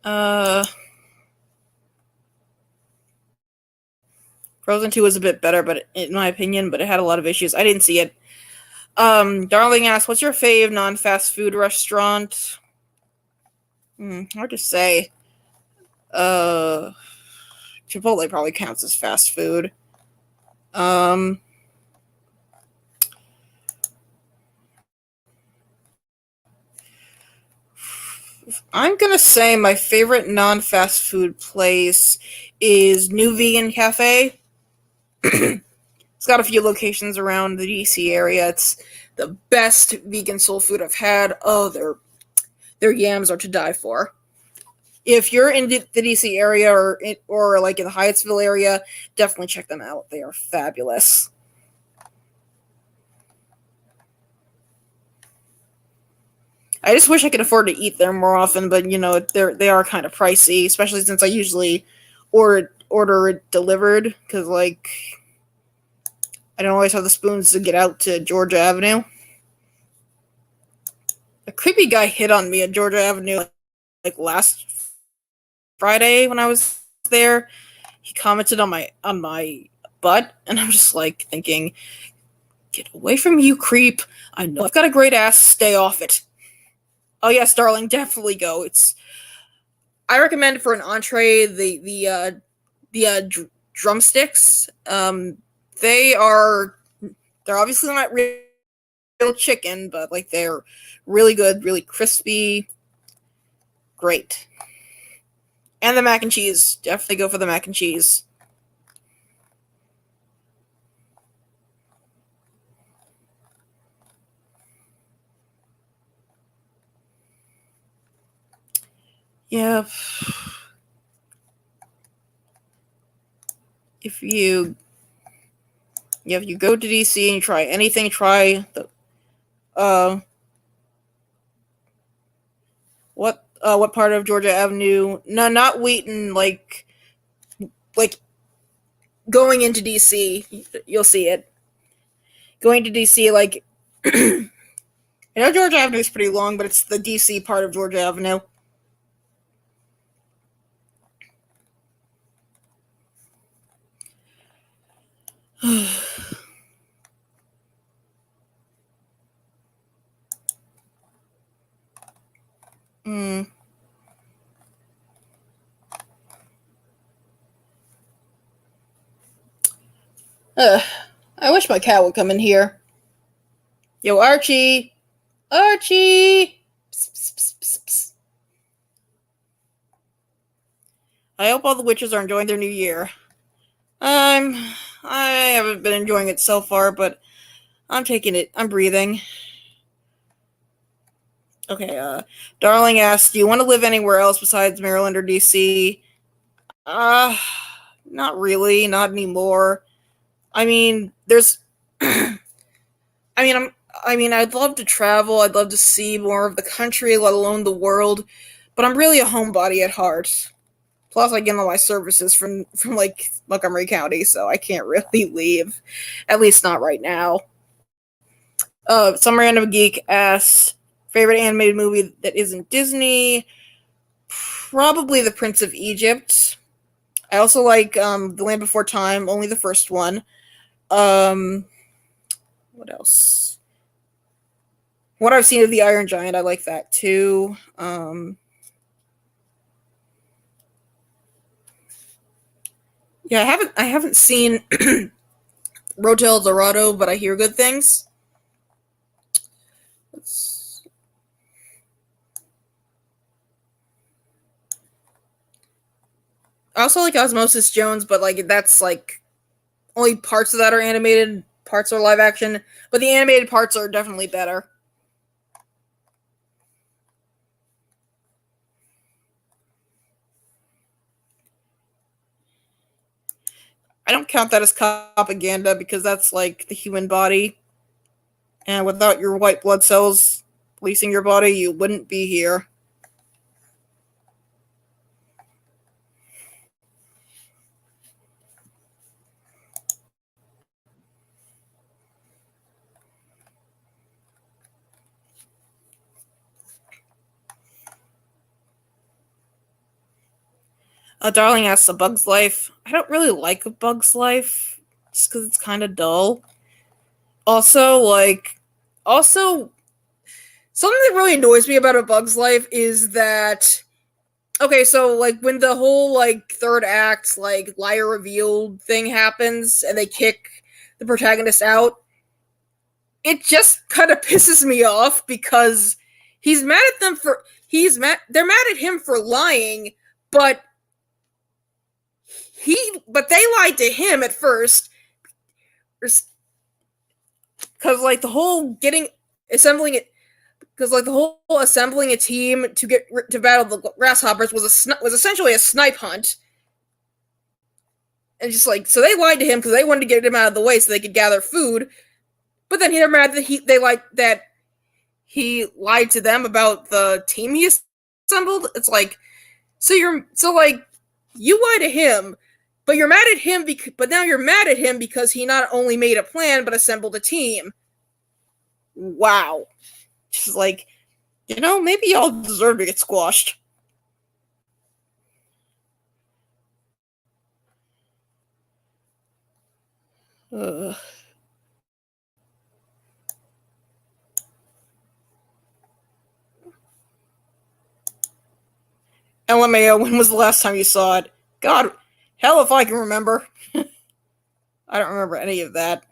Uh, Frozen 2 was a bit better, but in my opinion, but it had a lot of issues. I didn't see it. Darling asks, "What's your fave non-fast food restaurant?" Hard to say. Uh, Chipotle probably counts as fast food. Um, I'm gonna say my favorite non-fast food place is New Vegan Cafe. It's got a few locations around the DC area. It's the best vegan soul food I've had. Oh, their yams are to die for. If you're in the DC area or like in the Hyattsville area, definitely check them out. They are fabulous. I just wish I could afford to eat there more often, but they are kind of pricey, especially since I usually order it delivered because like I don't always have the spoons to get out to Georgia Avenue. A creepy guy hit on me at Georgia Avenue like last Friday when I was there. He commented on my butt, and I'm just like thinking, get away from you, creep. I know I've got a great ass, stay off it. Oh yes, darling, definitely go. I recommend for an entree the drumsticks. They are they're obviously not real chicken, but like they're really good, really crispy, great. And the mac and cheese, definitely go for the mac and cheese. Yeah. If you if you go to DC and you try anything, try the what part of Georgia Avenue? No, not Wheaton. Like going into DC, you'll see it. Going to DC, like I know Georgia Avenue is pretty long, but it's the DC part of Georgia Avenue. mm. Ugh. I wish my cat would come in here. Yo, Archie! Archie! Psst, psst, psst, psst, psst. I hope all the witches are enjoying their new year. I'm I haven't been enjoying it so far, but I'm taking it. I'm breathing. Okay, Darling asks, do you want to live anywhere else besides Maryland or DC? Uh, Not really, not anymore. I mean, there's I mean, I'd love to travel. I'd love to see more of the country, let alone the world. But I'm really a homebody at heart. Plus, I get all my services from like Montgomery County, so I can't really leave. At least not right now. Some random geek asks, favorite animated movie that isn't Disney? Probably The Prince of Egypt. I also like The Land Before Time, only the first one. Um, what else? What I've seen of The Iron Giant, I like that too. Yeah, I haven't seen Road to El Dorado, but I hear good things. I also like Osmosis Jones, but like that's like only parts of that are animated, parts are live action, but the animated parts are definitely better. I don't count that as propaganda because that's like the human body, and without your white blood cells policing your body, you wouldn't be here. Darling asks, A Bug's Life. I don't really like A Bug's Life just because it's kind of dull. Also, also something that really annoys me about A Bug's Life is that okay, so like when the whole like third act like liar revealed thing happens and they kick the protagonist out, it just kind of pisses me off because he's mad at them for they're mad at him for lying, but they lied to him at first because like the whole getting assembling it because like the whole assembling a team to get to battle the grasshoppers was essentially a snipe hunt, and just like so they lied to him because they wanted to get him out of the way so they could gather food, but then they're mad that he lied to them about the team he assembled. It's like you lied to him, but you're mad at him but now you're mad at him because he not only made a plan but assembled a team. Wow. Just like, maybe y'all deserve to get squashed. Ugh. LMAO, when was the last time you saw it? God, hell if I can remember. I don't remember any of that.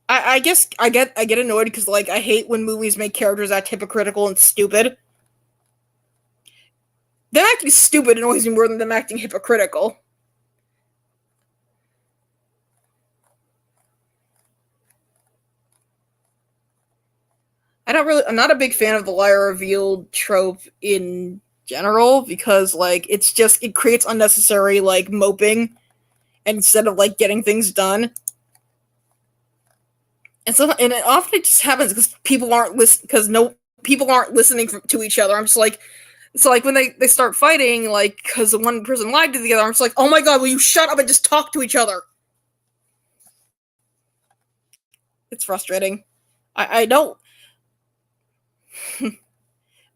I guess I get annoyed because like I hate when movies make characters act hypocritical and stupid. Them acting stupid annoys me more than them acting hypocritical. I'm not a big fan of the liar revealed trope in general because like it creates unnecessary like moping instead of like getting things done. And it often just happens because people aren't listening to each other. I'm just like, it's like when they start fighting, like because the one person lied to the other. I'm just like, oh my god, will you shut up and just talk to each other? It's frustrating. I don't.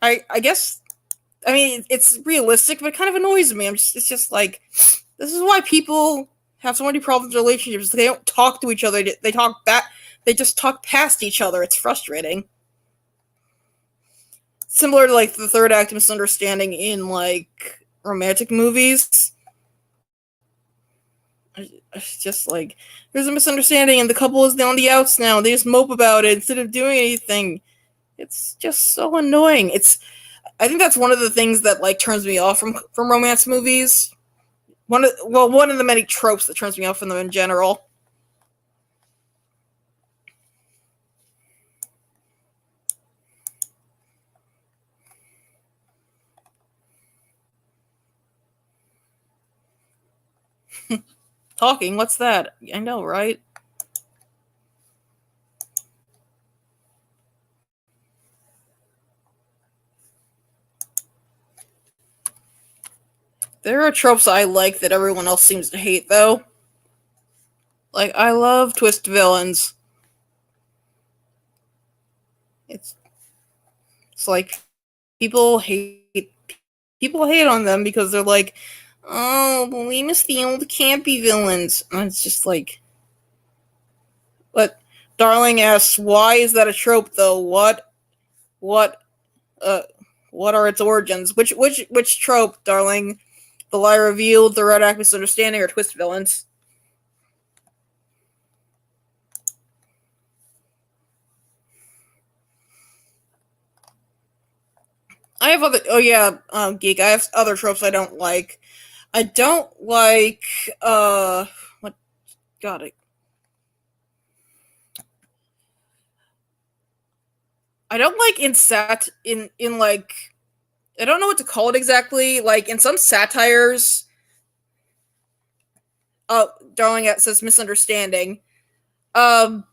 I guess. I mean, it's realistic, but it kind of annoys me. It's just like, this is why people have so many problems in relationships. They don't talk to each other. They talk back. They just talk past each other. It's frustrating. Similar to like the third act misunderstanding in like romantic movies. It's just like there's a misunderstanding and the couple is on the outs now. They just mope about it instead of doing anything. It's just so annoying. I think that's one of the things that like turns me off from romance movies. one of the many tropes that turns me off from them in general. Talking, what's that? I know, right? There are tropes I like that everyone else seems to hate, though. Like, I love twist villains. It's like people hate on them because they're like, oh, we must the old campy villains. And it's just like, but Darling asks, why is that a trope though? What are its origins? Which trope, Darling? The lie revealed, the red act misunderstanding, or twist villains? I have other. Oh yeah, geek. I have other tropes I don't like. I don't like. What? Got it. I don't like in like. I don't know what to call it exactly. Like in some satires. Darling says misunderstanding. Um.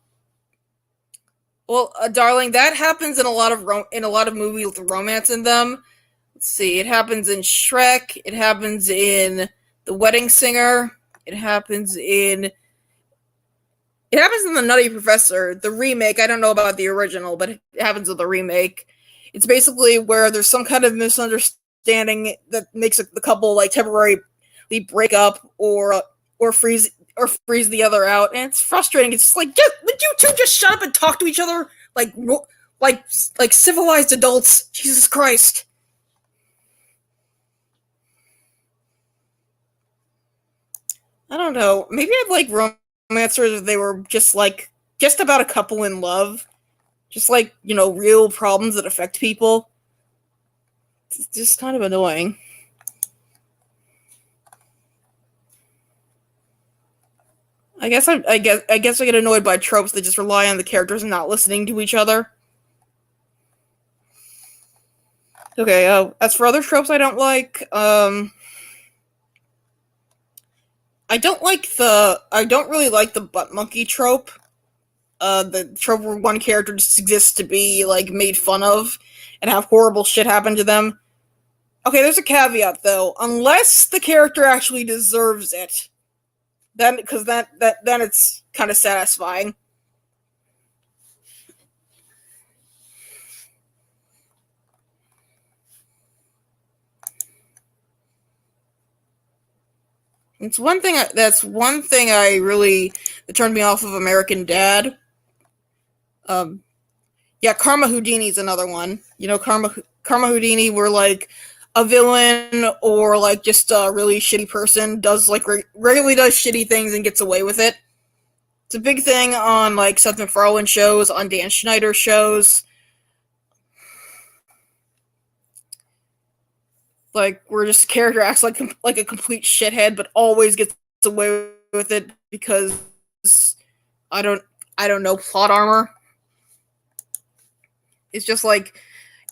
Well, Darling, that happens in a lot of movies with romance in them. Let's see. It happens in Shrek. It happens in The Wedding Singer. It happens in The Nutty Professor, the remake. I don't know about the original, but it happens with the remake. It's basically where there's some kind of misunderstanding that makes the couple like temporarily break up or freeze the other out, and it's frustrating. It's just like, would you two just shut up and talk to each other like civilized adults? Jesus Christ. I don't know. Maybe I'd like romancers if they were just about a couple in love. Just like, real problems that affect people. It's just kind of annoying. I guess I get annoyed by tropes that just rely on the characters and not listening to each other. Okay, as for other tropes I don't like, I don't really like the butt monkey trope. The trope where one character just exists to be like made fun of and have horrible shit happen to them. Okay, there's a caveat though. Unless the character actually deserves it, then it's kind of satisfying. It's one thing that turned me off of American Dad. Yeah, Karma Houdini's another one. Karma Houdini, where like a villain or like just a really shitty person does like regularly does shitty things and gets away with it. It's a big thing on like Seth MacFarlane shows, on Dan Schneider shows. Like where just a character acts like a complete shithead, but always gets away with it because I don't know, plot armor. It's just like,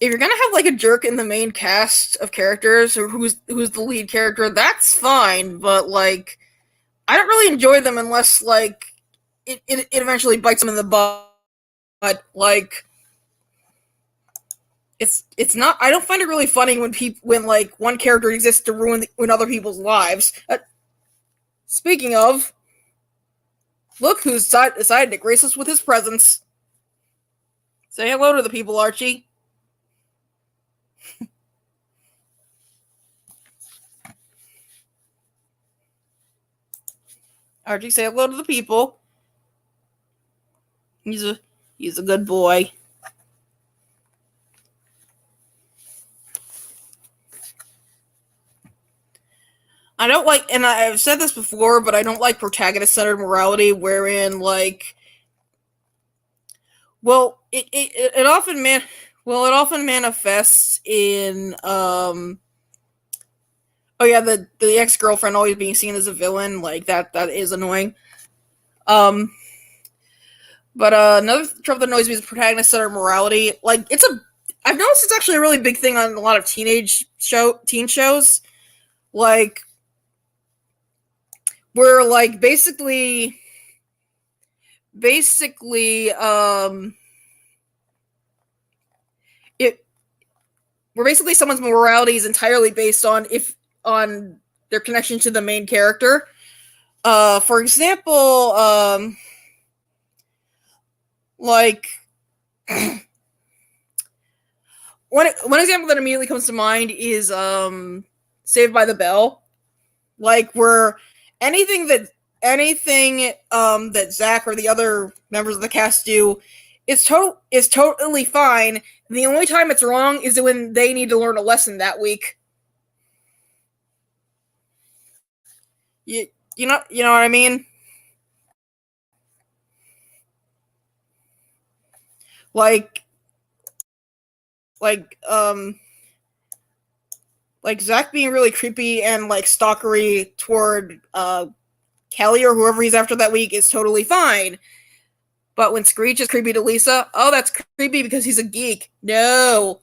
if you're gonna have like a jerk in the main cast of characters or who's the lead character, that's fine. But like, I don't really enjoy them unless like it eventually bites them in the butt. But like, it's not. I don't find it really funny when like one character exists to ruin other people's lives. Speaking of, look who's decided to grace us with his presence. Say hello to the people, Archie. Archie, say hello to the people. He's a good boy. I don't like, and I've said this before, but I don't like protagonist-centered morality, wherein like, well, it often manifests in Oh yeah, the ex girlfriend always being seen as a villain, like that is annoying. Um, but another trope that annoys me is protagonists that are morality. Like I've noticed it's actually a really big thing on a lot of teen shows. Like where like basically it where basically someone's morality is entirely based on their connection to the main character. For example, like one example that immediately comes to mind is Saved by the Bell, like where anything that that Zach or the other members of the cast do is totally fine. And the only time it's wrong is when they need to learn a lesson that week. You you know what I mean? Like like um like Zach being really creepy and like stalkery toward Kelly or whoever he's after that week is totally fine. But when Screech is creepy to Lisa, oh, that's creepy because he's a geek. No.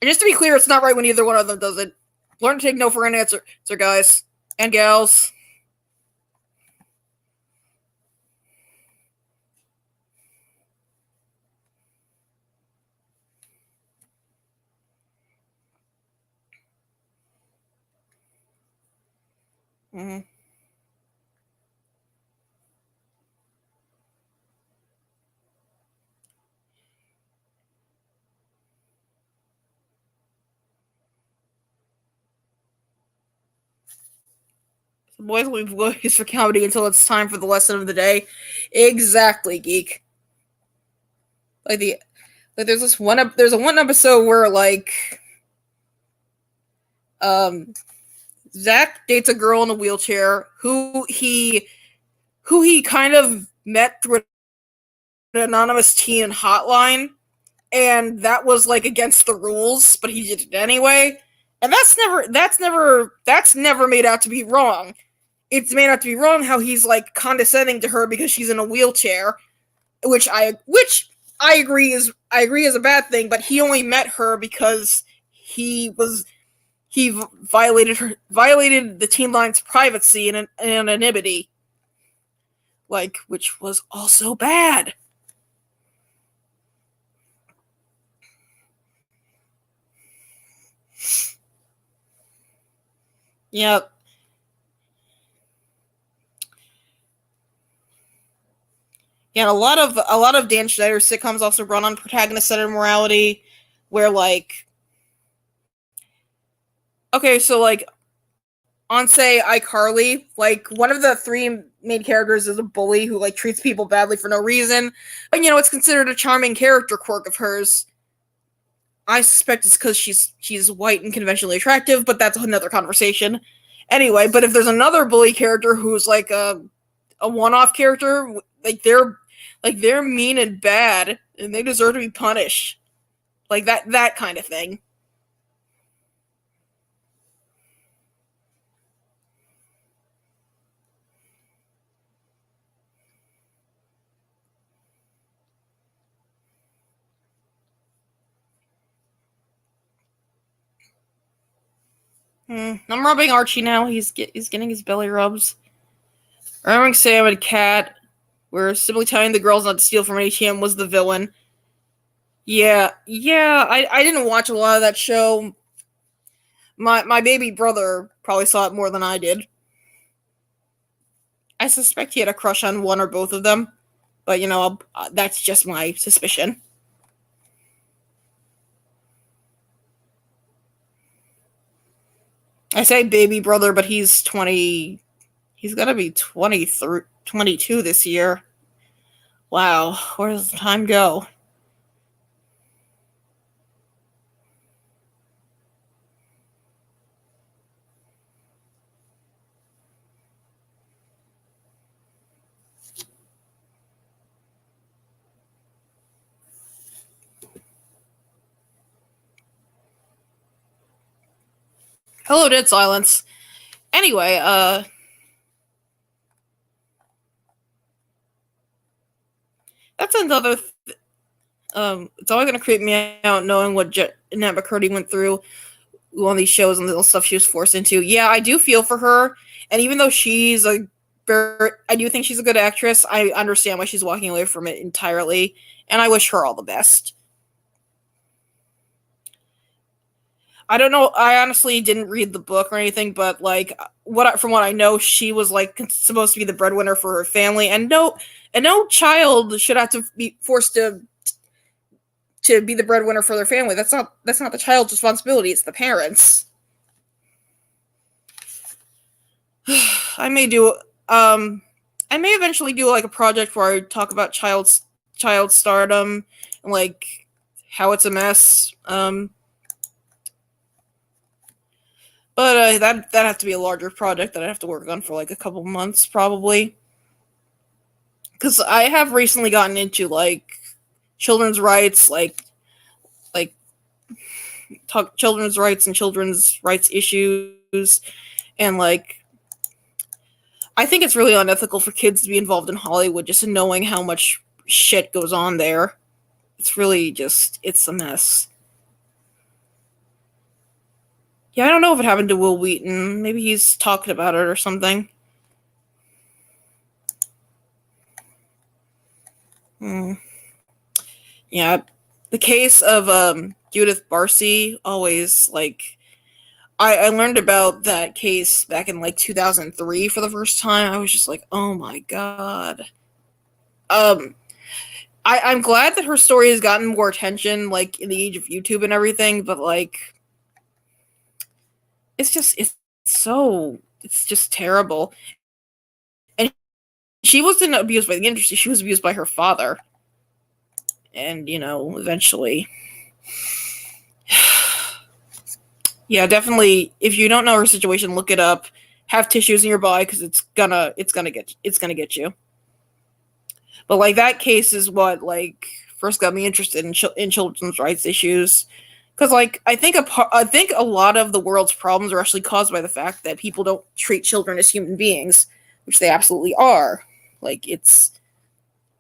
And just to be clear, it's not right when either one of them does it. Learn to take no for an answer, guys and gals. Mm-hmm. The boys will be boys for comedy until it's time for the lesson of the day. Exactly, geek. Like there's there's a one episode where um Zach dates a girl in a wheelchair who he kind of met through an anonymous teen hotline, and that was like against the rules, but he did it anyway. And that's never made out to be wrong. It's made out to be wrong how he's like condescending to her because she's in a wheelchair, which I agree is a bad thing, but he only met her because he violated the teen line's privacy and anonymity, like which was also bad. Yeah, yeah. And a lot of Dan Schneider's sitcoms also run on protagonist-centered morality, where like okay, so like on say iCarly, like one of the three main characters is a bully who like treats people badly for no reason, but you know it's considered a charming character quirk of hers. I suspect it's because she's white and conventionally attractive, but that's another conversation. Anyway, but if there's another bully character who's like a one-off character, they're mean and bad, and they deserve to be punished, like that kind of thing. I'm rubbing Archie now. He's getting his belly rubs. Remembering Sam and Kat, where simply telling the girls not to steal from ATM was the villain. Yeah. I didn't watch a lot of that show. My baby brother probably saw it more than I did. I suspect he had a crush on one or both of them, but you know that's just my suspicion. I say baby brother, but he's 20. He's gonna be 23, 22 this year. Wow, where does the time go? Hello, dead silence. Anyway, that's another. It's always gonna creep me out knowing what Annette McCurdy went through on these shows and the stuff she was forced into. Yeah, I do feel for her, and even though she's I do think she's a good actress. I understand why she's walking away from it entirely, and I wish her all the best. I don't know. I honestly didn't read the book or anything, but like from what I know, she was like supposed to be the breadwinner for her family, and no child should have to be forced to be the breadwinner for their family. That's not the child's responsibility. It's the parents. I may do I may eventually do like a project where I talk about child stardom and like how it's a mess. But that have to be a larger project that I have to work on for like a couple months probably. Because I have recently gotten into like children's rights, like talk children's rights and children's rights issues, and like I think it's really unethical for kids to be involved in Hollywood just knowing how much shit goes on there. It's really just it's a mess. Yeah, I don't know if it happened to Will Wheaton. Maybe he's talking about it or something. Hmm. Yeah, the case of Judith Barcy always like I learned about that case back in like 2003 for the first time. I was just like, oh my god. Um, I'm glad that her story has gotten more attention, like in the age of YouTube and everything. But like, it's just terrible. And she wasn't abused by the industry; she was abused by her father. And eventually, yeah, definitely. If you don't know her situation, look it up. Have tissues in your body because it's gonna get you. But like that case is what like first got me interested in children's rights issues. Because like I think a lot of the world's problems are actually caused by the fact that people don't treat children as human beings, which they absolutely are. Like it's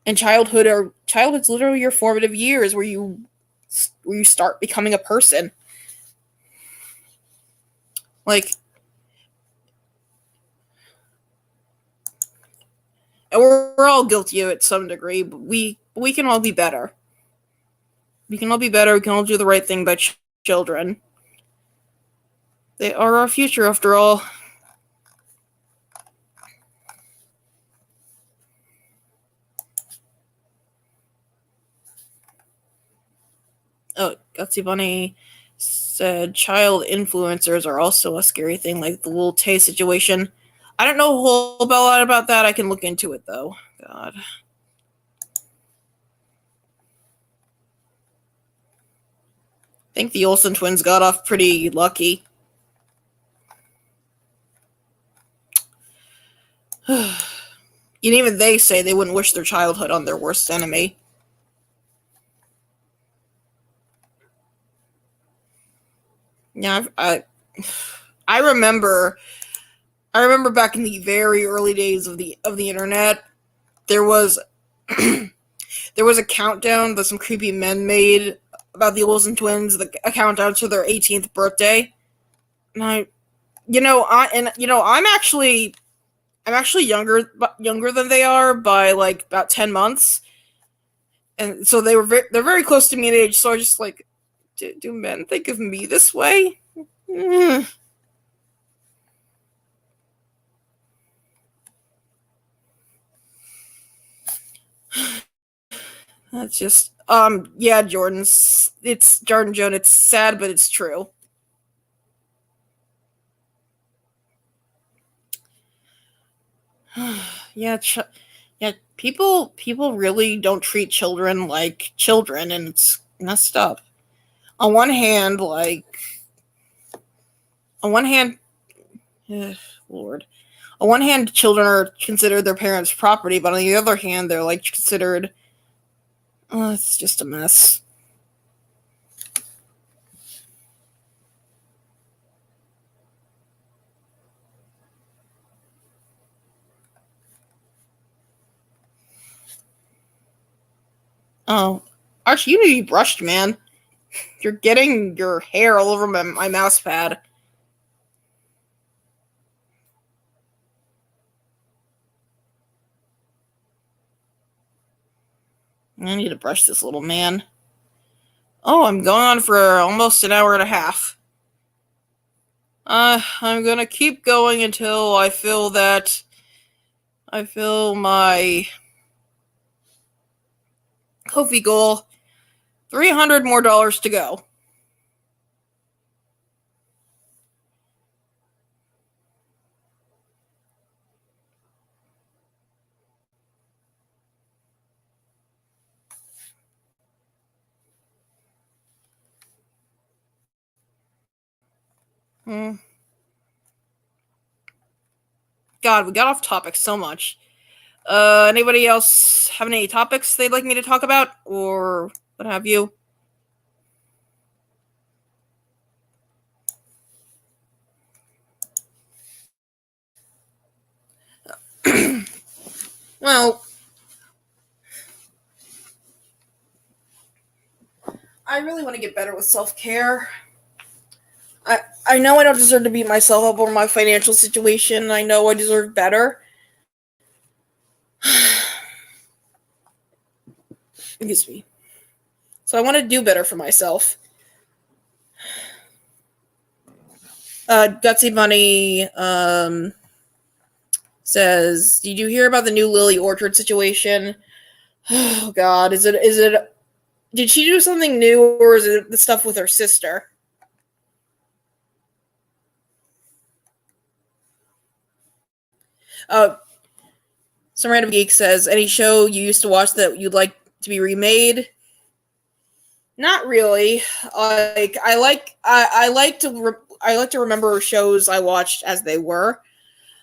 and childhood's literally your formative years where you start becoming a person. Like and we're all guilty of it to some degree, but we can all be better. We can all be better. We can all do the right thing by children. They are our future, after all. Oh, Gutsy Bunny said child influencers are also a scary thing, like the little Tay situation. I don't know a whole lot about that. I can look into it, though. God. I think the Olsen twins got off pretty lucky. And even they say they wouldn't wish their childhood on their worst enemy. Yeah, I remember back in the very early days of the internet, there was there was a countdown that some creepy men made about the Olsen twins, a countdown to their 18th birthday. And I'm actually younger than they are by like about 10 months. And so they're very close to me in age, so I just like do men think of me this way? That's just yeah, it's Jordan Jones. It's sad, but it's true. Yeah, yeah. People really don't treat children like children, and it's messed up. On one hand, on one hand, Lord, on one hand, children are considered their parents' property, but on the other hand, they're like considered. It's just a mess. Oh, actually, you need to be brushed, man. You're getting your hair all over my mouse pad. I need to brush this little man. Oh, I'm going on for almost an hour and a half. I'm gonna keep going until I feel my Kofi goal. $300 more to go. God, we got off topic so much. Anybody else have any topics they'd like me to talk about, or what have you? Well, I really want to get better with self-care. I know I don't deserve to beat myself up over my financial situation. I know I deserve better. Excuse me. So I want to do better for myself. Gutsy Bunny says, "Did you hear about the new Lily Orchard situation? Oh God, is it? Did she do something new, or is it the stuff with her sister?" Some random geek says, "Any show you used to watch that you'd like to be remade?" Not really. I like to remember shows I watched as they were.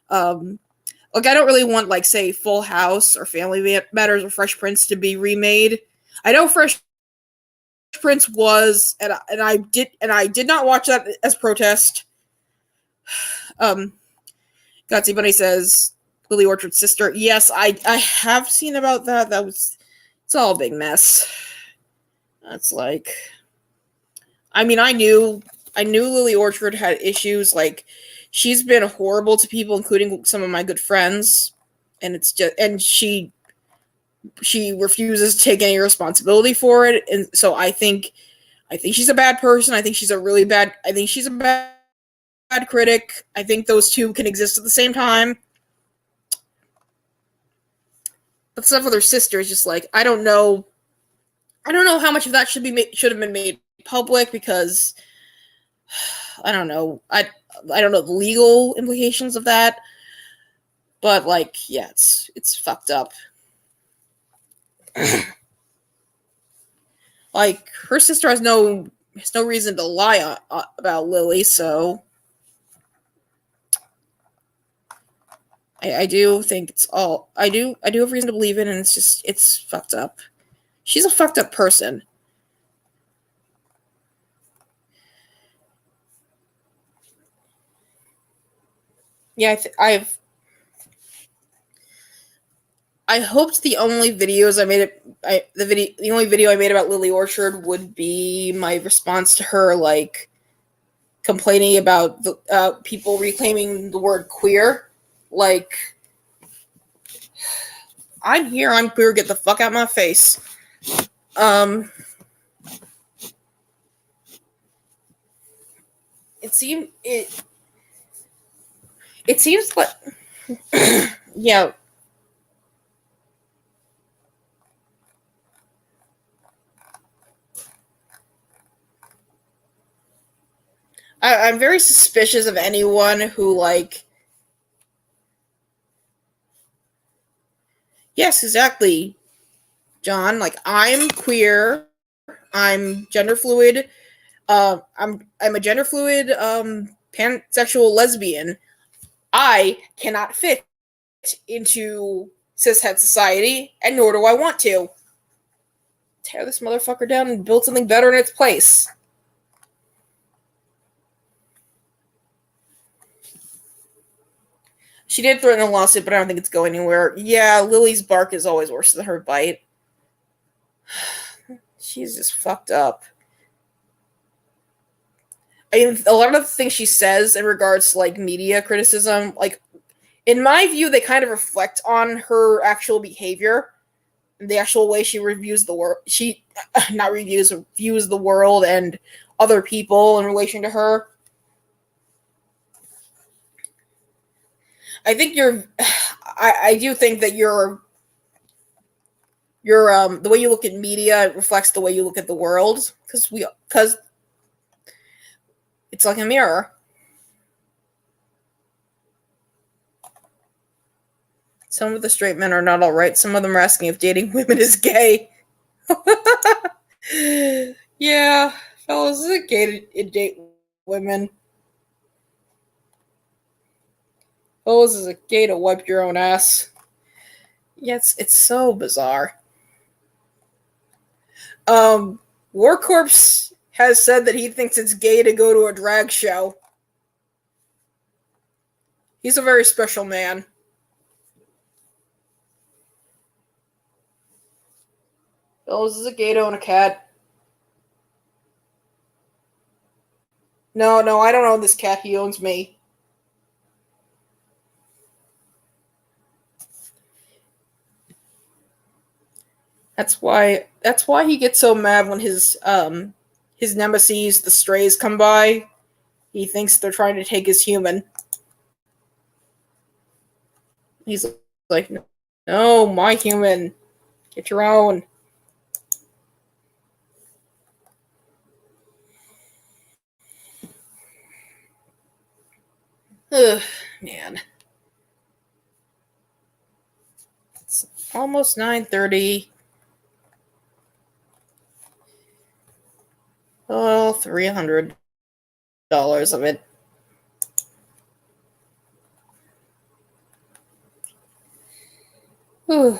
Like I don't really want like say Full House or Family Matters or Fresh Prince to be remade. I know Fresh Prince was, and I did not watch that as protest. Gutsy Bunny says Lily Orchard's sister. Yes, I have seen about that. It's all a big mess. That's like, I mean, I knew Lily Orchard had issues. Like, she's been horrible to people, including some of my good friends, and she refuses to take any responsibility for it. And so I think she's a bad person. I think she's a bad critic. I think those two can exist at the same time. But stuff with her sister is just like, I don't know how much of that should have been made public, because I don't know. I don't know the legal implications of that. But like, yeah, it's fucked up. Like, her sister has no reason to lie about Lily, so I do think it's all I do have reason to believe in, and it's fucked up. She's a fucked up person. Yeah, I hoped the only videos I made the only video I made about Lily Orchard would be my response to her, like, complaining about the people reclaiming the word queer. Like, I'm here, I'm queer, get the fuck out of my face. It seems like yeah. I'm very suspicious of anyone who, like, yes, exactly, John. Like, I'm queer, I'm gender fluid, I'm a gender fluid, pansexual lesbian. I cannot fit into cishet society, and nor do I want to. Tear this motherfucker down and build something better in its place. She did threaten a lawsuit, but I don't think it's going anywhere. Yeah, Lily's bark is always worse than her bite. She's just fucked up. I mean, a lot of the things she says in regards to like media criticism, like in my view, they kind of reflect on her actual behavior, the actual way she reviews the world. She not reviews, views the world and other people in relation to her. I think I do think that the way you look at media reflects the way you look at the world because it's like a mirror. Some of the straight men are not all right. Some of them are asking if dating women is gay. Yeah, fellas, is it gay to date women? Fellas, is it gay to wipe your own ass? Yeah, it's so bizarre. War Corpse has said that he thinks it's gay to go to a drag show. He's a very special man. Fellas, is it gay to own a cat? No, I don't own this cat. He owns me. That's why he gets so mad when his nemesis, the strays, come by. He thinks they're trying to take his human. He's like, no, my human. Get your own. Ugh, man. It's almost 9:30. Oh, $300 of it. Whew.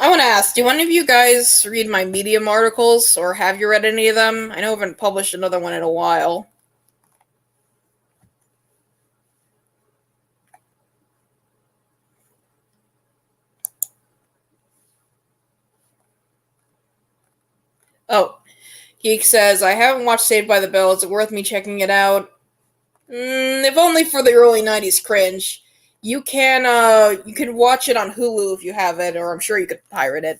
I want to ask, do any of you guys read my Medium articles, or have you read any of them? I know I haven't published another one in a while. Oh, Geek says, I haven't watched Saved by the Bell. Is it worth me checking it out? If only for the early 90s cringe. You can watch it on Hulu if you have it, or I'm sure you could pirate it.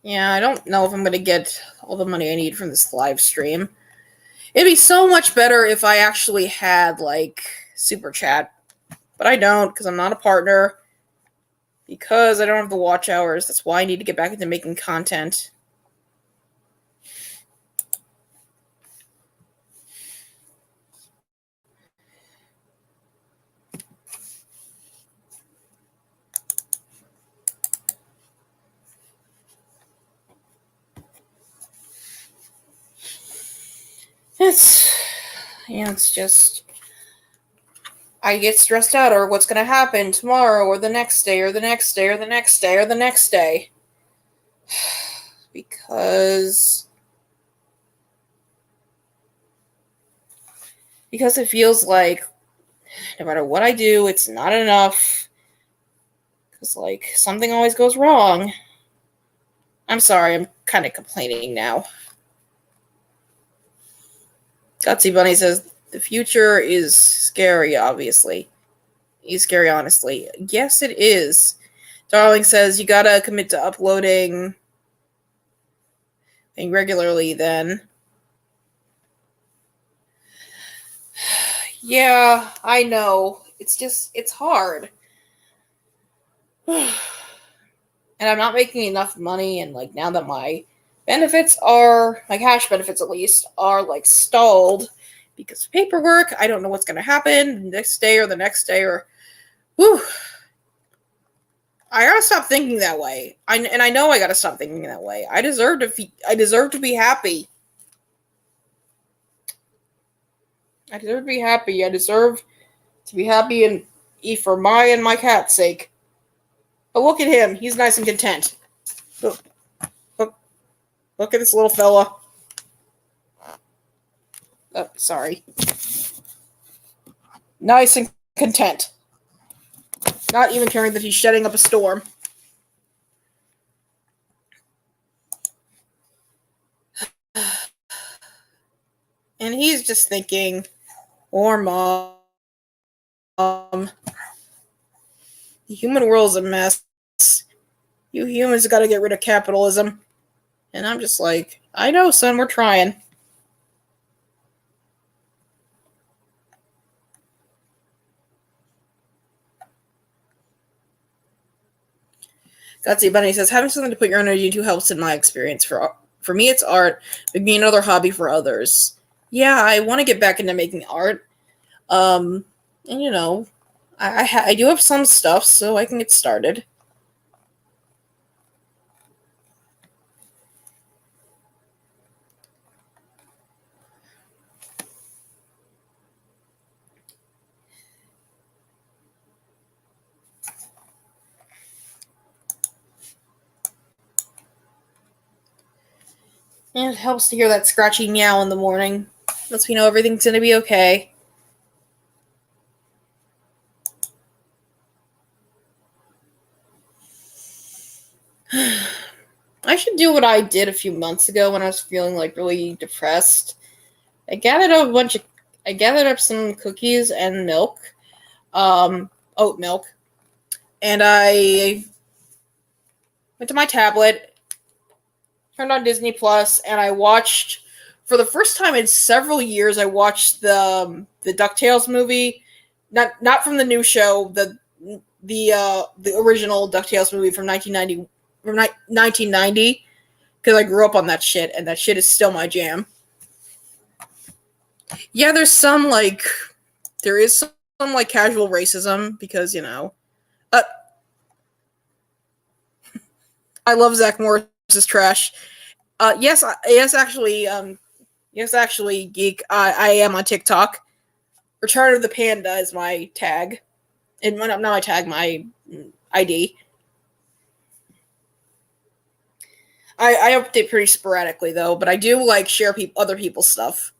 Yeah, I don't know if I'm going to get all the money I need from this live stream. It'd be so much better if I actually had, like, Super Chat. But I don't, because I'm not a partner. Because I don't have the watch hours. That's why I need to get back into making content. It's just, I get stressed out over what's going to happen tomorrow or the next day or the next day or the next day or the next day. Because it feels like no matter what I do, it's not enough. Because, like, something always goes wrong. I'm sorry, I'm kind of complaining now. Gutsy Bunny says, the future is scary, obviously. It's scary, honestly. Yes, it is. Darling says, you gotta commit to uploading regularly then. Yeah, I know. It's hard. And I'm not making enough money, and, like, now that my benefits are, my cash benefits at least, are, like, stalled because of paperwork, I don't know what's gonna happen the next day or the next day, or, whew. I gotta stop thinking that way. I know I gotta stop thinking that way. I deserve to be happy. I deserve to be happy. I deserve to be happy and eat for my and my cat's sake. But look at him. He's nice and content. Look, look, look at this little fella. Sorry. Nice and content. Not even caring that he's shedding up a storm. And he's just thinking, or mom, the human world is a mess. You humans gotta get rid of capitalism. And I'm just like, I know, son, we're trying. Gutsy Bunny says, having something to put your energy into helps in my experience. For me, it's art. It be another hobby for others. Yeah, I want to get back into making art. And you know, I do have some stuff, so I can get started. And it helps to hear that scratchy meow in the morning. Lets me know everything's gonna be okay. I should do what I did a few months ago when I was feeling like really depressed. I gathered up some cookies and milk, oat milk, and I went to my tablet, turned on Disney Plus, and I watched, for the first time in several years, I watched the DuckTales movie, not from the new show, the original DuckTales movie from 1990, because I grew up on that shit, and that shit is still my jam. Yeah, there is some like casual racism because, you know, I love Zach Morris's trash. Yes, actually, geek. I am on TikTok. Return of the Panda is my tag, and not my tag, my ID. I update pretty sporadically though, but I do like share other people's stuff.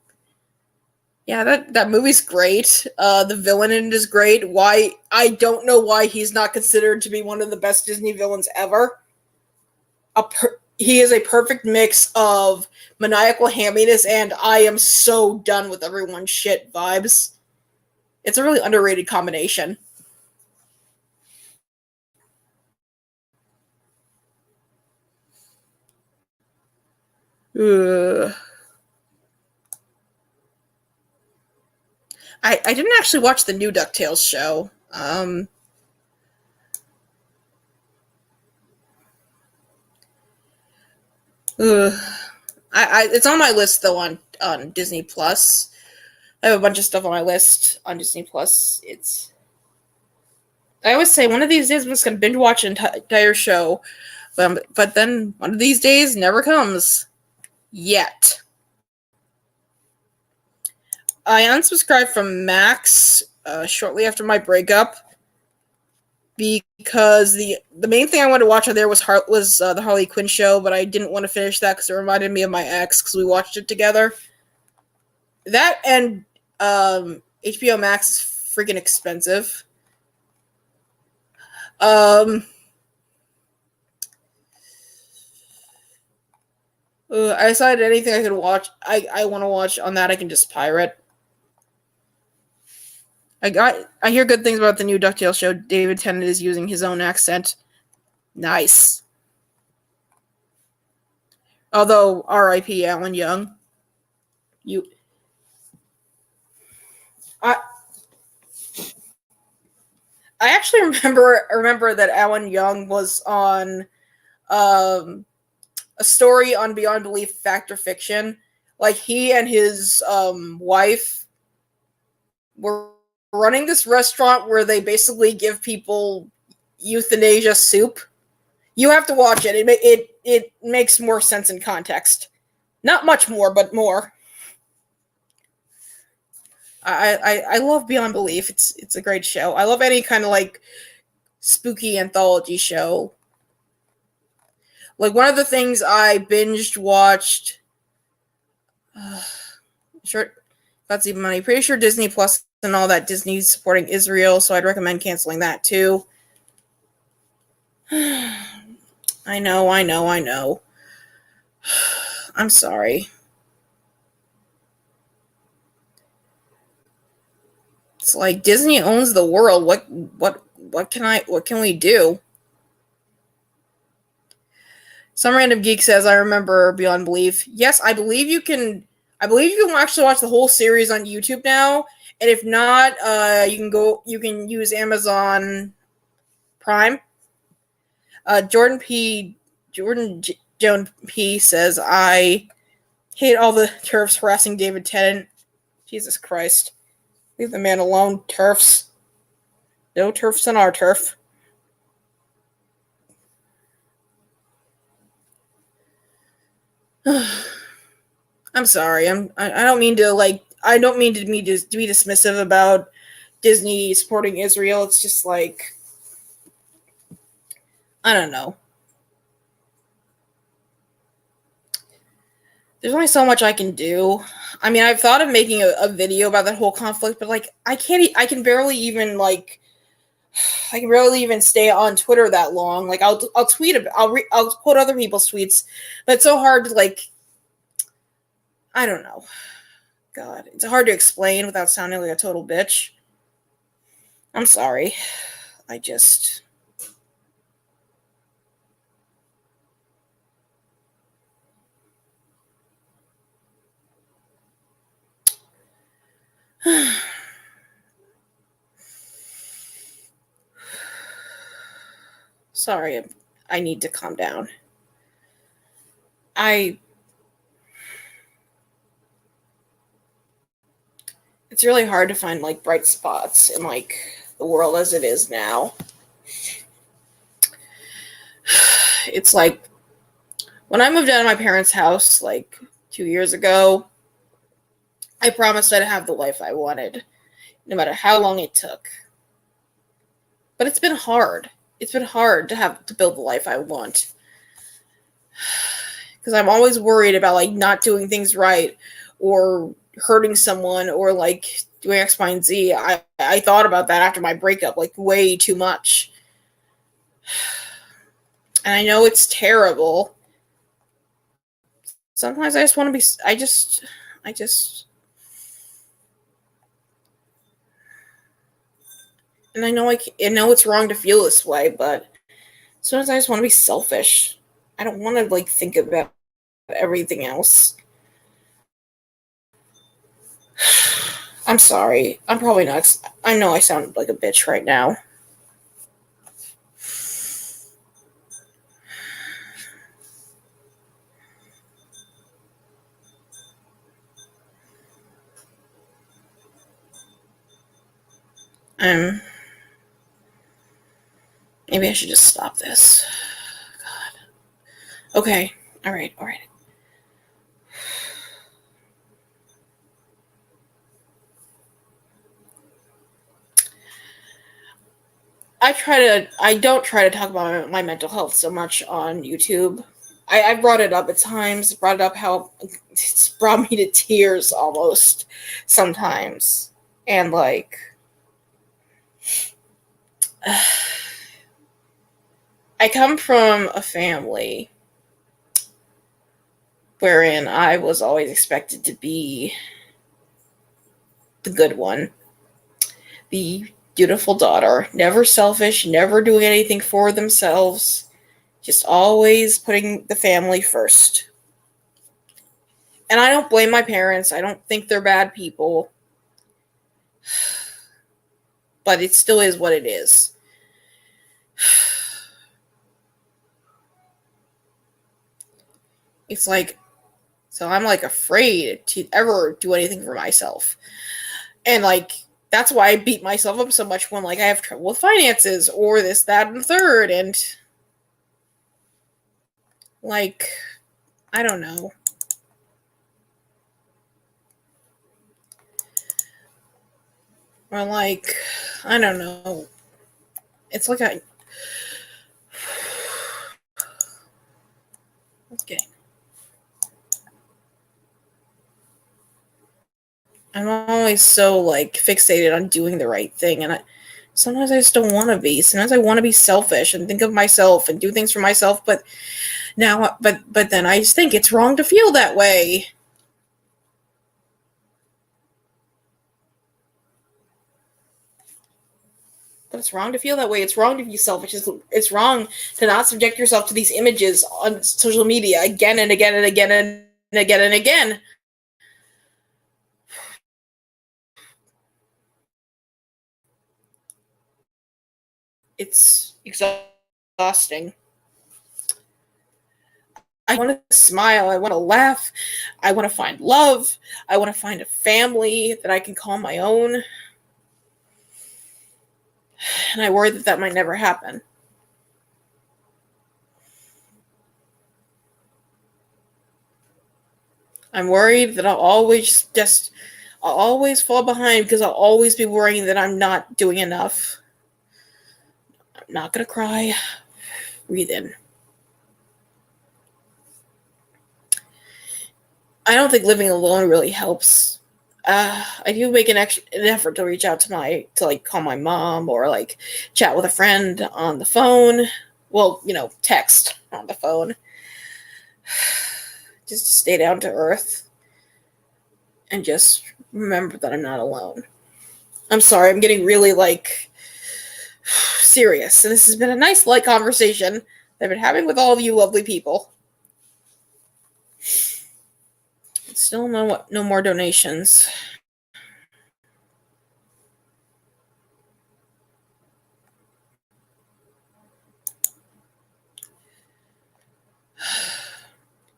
Yeah, that movie's great. The villain in it is great. Why I don't know why he's not considered to be one of the best Disney villains ever. He is a perfect mix of maniacal hamminess and I am so done with everyone's shit vibes. It's a really underrated combination. Ugh. I didn't actually watch the new DuckTales show. It's on my list though on Disney Plus. I have a bunch of stuff on my list on Disney Plus. I always say one of these days I'm just gonna binge watch an entire show, but then one of these days never comes yet. I unsubscribed from Max shortly after my breakup because the main thing I wanted to watch on there was the Harley Quinn show, but I didn't want to finish that because it reminded me of my ex because we watched it together. That and HBO Max is freaking expensive. I decided anything I could watch, I want to watch on that I can just pirate. I hear good things about the new DuckTales show. David Tennant is using his own accent. Nice. Although R.I.P. Alan Young. I actually remember that Alan Young was on a story on Beyond Belief Fact or Fiction. Like he and his wife were running this restaurant where they basically give people euthanasia soup. You have to watch it. It makes more sense in context. Not much more, but more. I love Beyond Belief. It's a great show. I love any kind of like spooky anthology show. Like one of the things I binged watched. Sure, that's even money. Pretty sure Disney Plus and all that Disney's supporting Israel, so I'd recommend canceling that too. I know. I'm sorry. It's like Disney owns the world. What can we do? Some random geek says, I remember Beyond Belief. Yes, I believe you can actually watch the whole series on YouTube now. And if not, you can use Amazon Prime. Joan P says, I hate all the TERFs harassing David Tennant. Jesus Christ. Leave the man alone, TERFs. No TERFs on our turf. I'm sorry. I don't mean to be dismissive about Disney supporting Israel. It's just like, I don't know. There's only so much I can do. I mean, I've thought of making a video about that whole conflict, but like I can barely even stay on Twitter that long. Like I'll tweet I'll quote other people's tweets, but it's so hard to like, I don't know. God, it's hard to explain without sounding like a total bitch. I'm sorry. I just sorry. I need to calm down. It's really hard to find like bright spots in like the world as it is now. It's like when I moved out of my parents' house like 2 years ago, I promised I'd have the life I wanted, no matter how long it took. But it's been hard. It's been hard to build the life I want. Because I'm always worried about like not doing things right or hurting someone or like doing X, Y, and Z. I thought about that after my breakup like way too much. And I know it's terrible. Sometimes I just want to be, I just, and I know it's wrong to feel this way, but sometimes I just want to be selfish. I don't want to like think about everything else. I'm sorry. I'm probably not. I know I sound like a bitch right now. Maybe I should just stop this. God. Okay. All right. I don't try to talk about my mental health so much on YouTube. I brought it up at times, brought it up how it's brought me to tears almost sometimes. And like, I come from a family wherein I was always expected to be the good one, the dutiful daughter, never selfish, never doing anything for themselves, just always putting the family first. And I don't blame my parents. I don't think they're bad people. But it still is what it is. It's like, so I'm like afraid to ever do anything for myself. And like, that's why I beat myself up so much when like I have trouble with finances or this, that, and the third. And like, I don't know. Or like, I don't know. It's like I okay. I'm always so like fixated on doing the right thing, and sometimes I just don't want to be. Sometimes I want to be selfish and think of myself and do things for myself, but then I just think it's wrong to feel that way. But it's wrong to feel that way. It's wrong to be selfish. It's wrong to not subject yourself to these images on social media again and again and again and again and again. It's exhausting. I want to smile. I want to laugh. I want to find love. I want to find a family that I can call my own. And I worry that that might never happen. I'm worried that I'll always fall behind because I'll always be worrying that I'm not doing enough. I'm not going to cry. Breathe in. I don't think living alone really helps. I do make an effort to reach out to like call my mom or like chat with a friend on the phone. Well, text on the phone. Just to stay down to earth and just remember that I'm not alone. I'm sorry, I'm getting really like serious. And this has been a nice light conversation that I've been having with all of you lovely people. Still no more donations.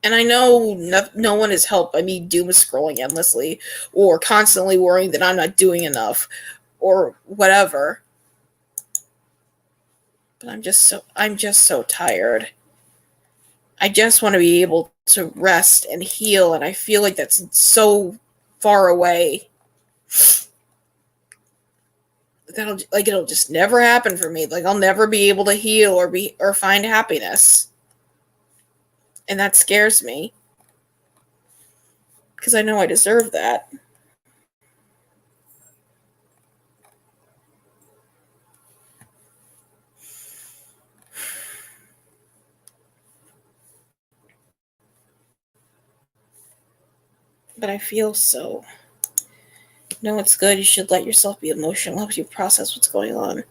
And I know no one is helped by me doom scrolling endlessly or constantly worrying that I'm not doing enough or whatever. But I'm just so tired. I just want to be able to rest and heal, and I feel like that's so far away. It'll just never happen for me. Like I'll never be able to heal or find happiness. And that scares me because I know I deserve that. But I feel so. No, it's good. You should let yourself be emotional. Helps you process what's going on.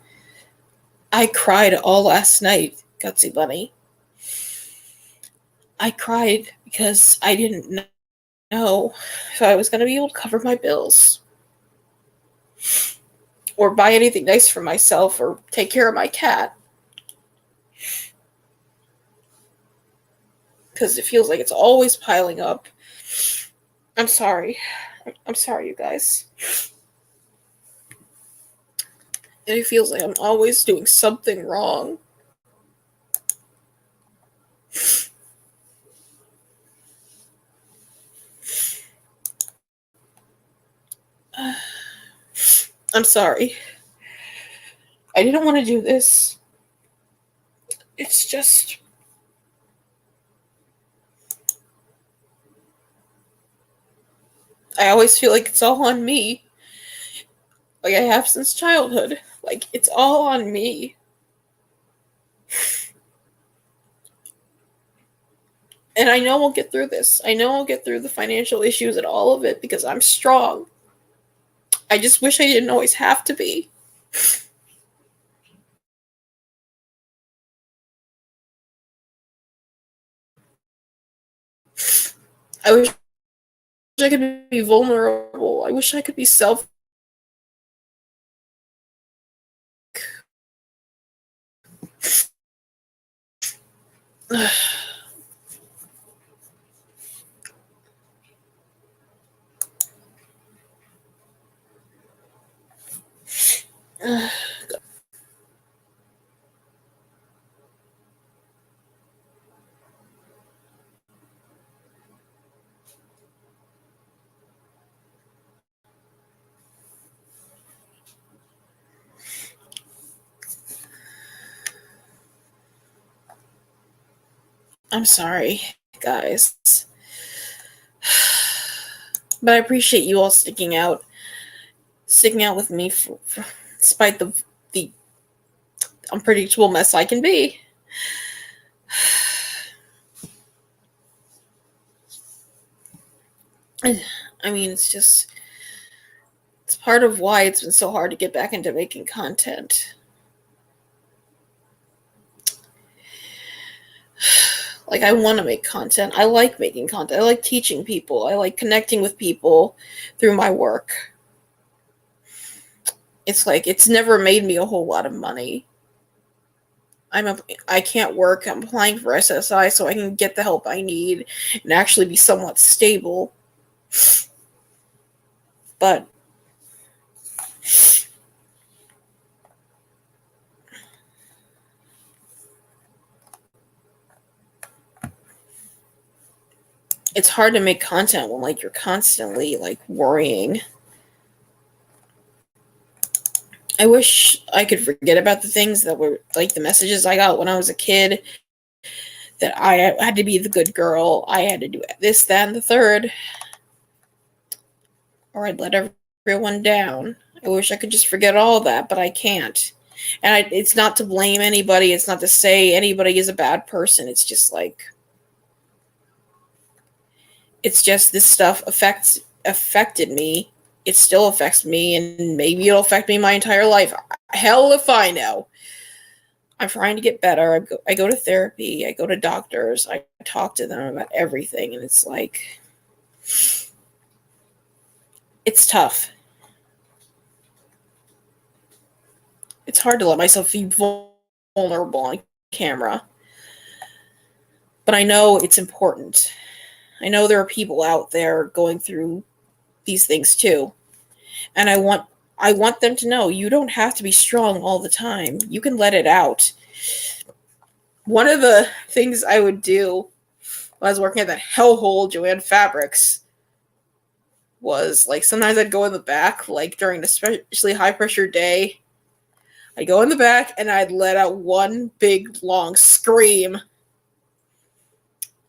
I cried all last night, Gutsy Bunny. I cried because I didn't know if I was going to be able to cover my bills or buy anything nice for myself or take care of my cat. Because it feels like it's always piling up. I'm sorry. I'm sorry, you guys. And it feels like I'm always doing something wrong. I'm sorry. I didn't want to do this. It's just. I always feel like it's all on me. Like I have since childhood. Like it's all on me. And I know I'll get through this. I know I'll get through the financial issues and all of it because I'm strong. I just wish I didn't always have to be. I wish I could be vulnerable. I wish I could be self. I'm sorry, guys. But I appreciate you all sticking out with me despite the unpredictable mess I can be. I mean, it's part of why it's been so hard to get back into making content. Like, I want to make content. I like making content. I like teaching people. I like connecting with people through my work. It's like, it's never made me a whole lot of money. I can't work. I'm applying for SSI so I can get the help I need and actually be somewhat stable. But it's hard to make content when, like, you're constantly, like, worrying. I wish I could forget about the things that were, like, the messages I got when I was a kid, that I had to be the good girl, I had to do this, that, and the third, or I'd let everyone down. I wish I could just forget all that, but I can't. And it's not to blame anybody, it's not to say anybody is a bad person, it's just like, it's just this stuff affected me. It still affects me, and maybe it'll affect me my entire life. Hell if I know. I'm trying to get better. I go to therapy. I go to doctors. I talk to them about everything, and it's like, it's tough. It's hard to let myself be vulnerable on camera. But I know it's important. I know there are people out there going through these things too. And I want them to know you don't have to be strong all the time. You can let it out. One of the things I would do when I was working at that hellhole Joanne Fabrics was, like, sometimes I'd go in the back, like, during an especially high pressure day. I'd go in the back and I'd let out one big long scream.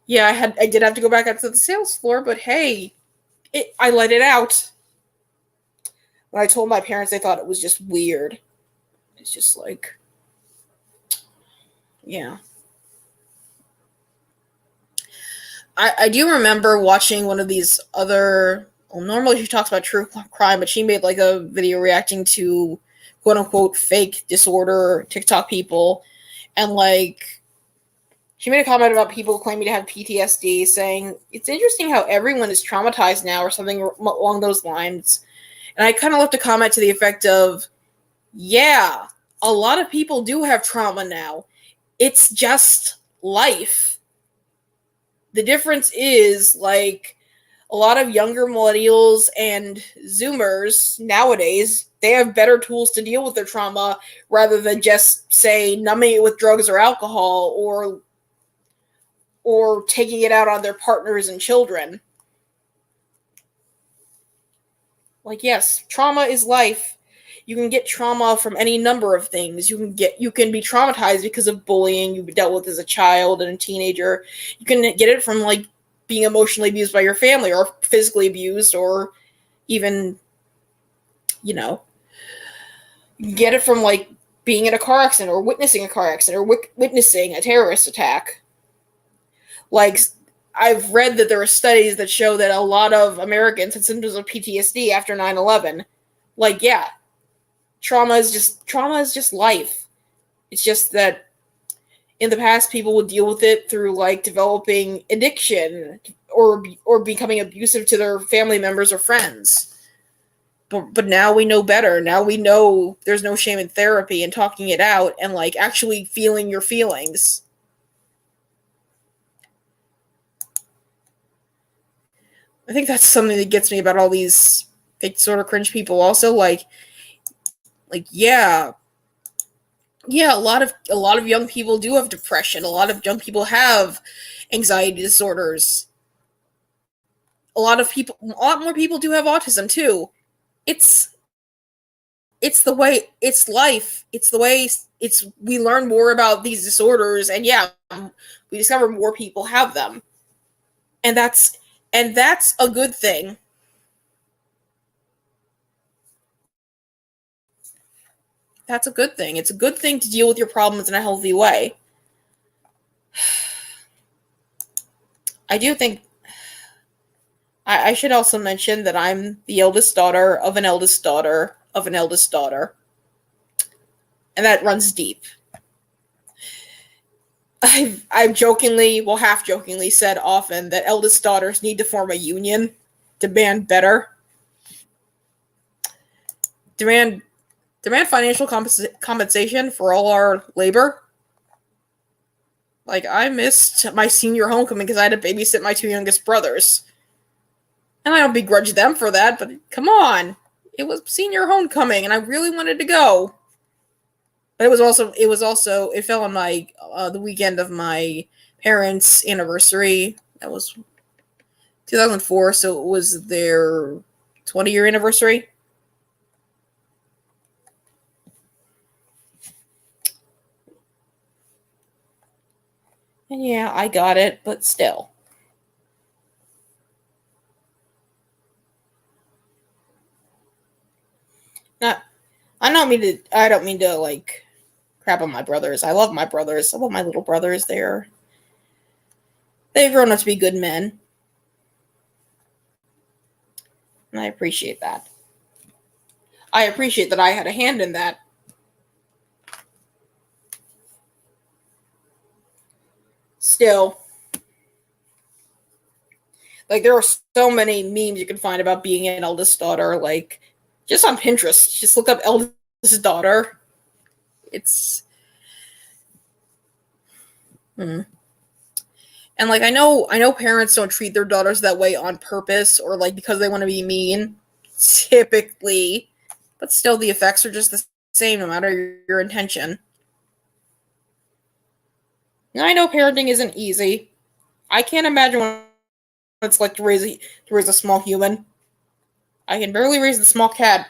Yeah, I did have to go back out to the sales floor, but hey, I let it out. When I told my parents, they thought it was just weird. It's just like, yeah. I do remember watching one of these other. Well, normally she talks about true crime, but she made, like, a video reacting to quote unquote fake disorder TikTok people, and, like, she made a comment about people claiming to have PTSD, saying it's interesting how everyone is traumatized now, or something along those lines. And I kind of left a comment to the effect of, yeah, a lot of people do have trauma now. It's just life. The difference is, like, a lot of younger millennials and Zoomers nowadays, they have better tools to deal with their trauma rather than just, say, numbing it with drugs or alcohol, or taking it out on their partners and children. Like, yes, trauma is life. You can get trauma from any number of things. You can be traumatized because of bullying you've dealt with as a child and a teenager. You can get it from, like, being emotionally abused by your family, or physically abused, or even, you know, get it from, like, being in a car accident, or witnessing a car accident, or witnessing a terrorist attack. Like, I've read that there are studies that show that a lot of Americans had symptoms of PTSD after 9/11. Like, yeah, trauma is just life. It's just that in the past, people would deal with it through, like, developing addiction, or becoming abusive to their family members or friends. But now we know better. Now we know there's no shame in therapy and talking it out and, like, actually feeling your feelings. I think that's something that gets me about all these fake sort of cringe people. Also, like, yeah, a lot of young people do have depression. A lot of young people have anxiety disorders. A lot more people do have autism too. It's it's the way, it's life. It's the way, it's, we learn more about these disorders, and yeah, we discover more people have them. And that's a good thing. That's a good thing. It's a good thing to deal with your problems in a healthy way. I do think I should also mention that I'm the eldest daughter of an eldest daughter of an eldest daughter. And that runs deep. I've jokingly, well, half jokingly said often that eldest daughters need to form a union, demand better, demand financial compensation for all our labor. Like, I missed my senior homecoming because I had to babysit my two youngest brothers. And I don't begrudge them for that, but come on. It was senior homecoming, and I really wanted to go. But it fell on my, the weekend of my parents' anniversary. That was 2004, so it was their 20-year anniversary. And yeah, I got it, but still. Not, I don't mean to, like, crap on my brothers. I love my brothers. I love my little brothers. They've grown up to be good men. And I appreciate that. I appreciate that I had a hand in that. Still, like, there are so many memes you can find about being an eldest daughter, like, just on Pinterest. Just look up eldest daughter. It's and, like, I know parents don't treat their daughters that way on purpose, or, like, because they want to be mean, typically, but still the effects are just the same no matter your intention. And I know parenting isn't easy. I can't imagine what it's like to raise a small human. I can barely raise the small cat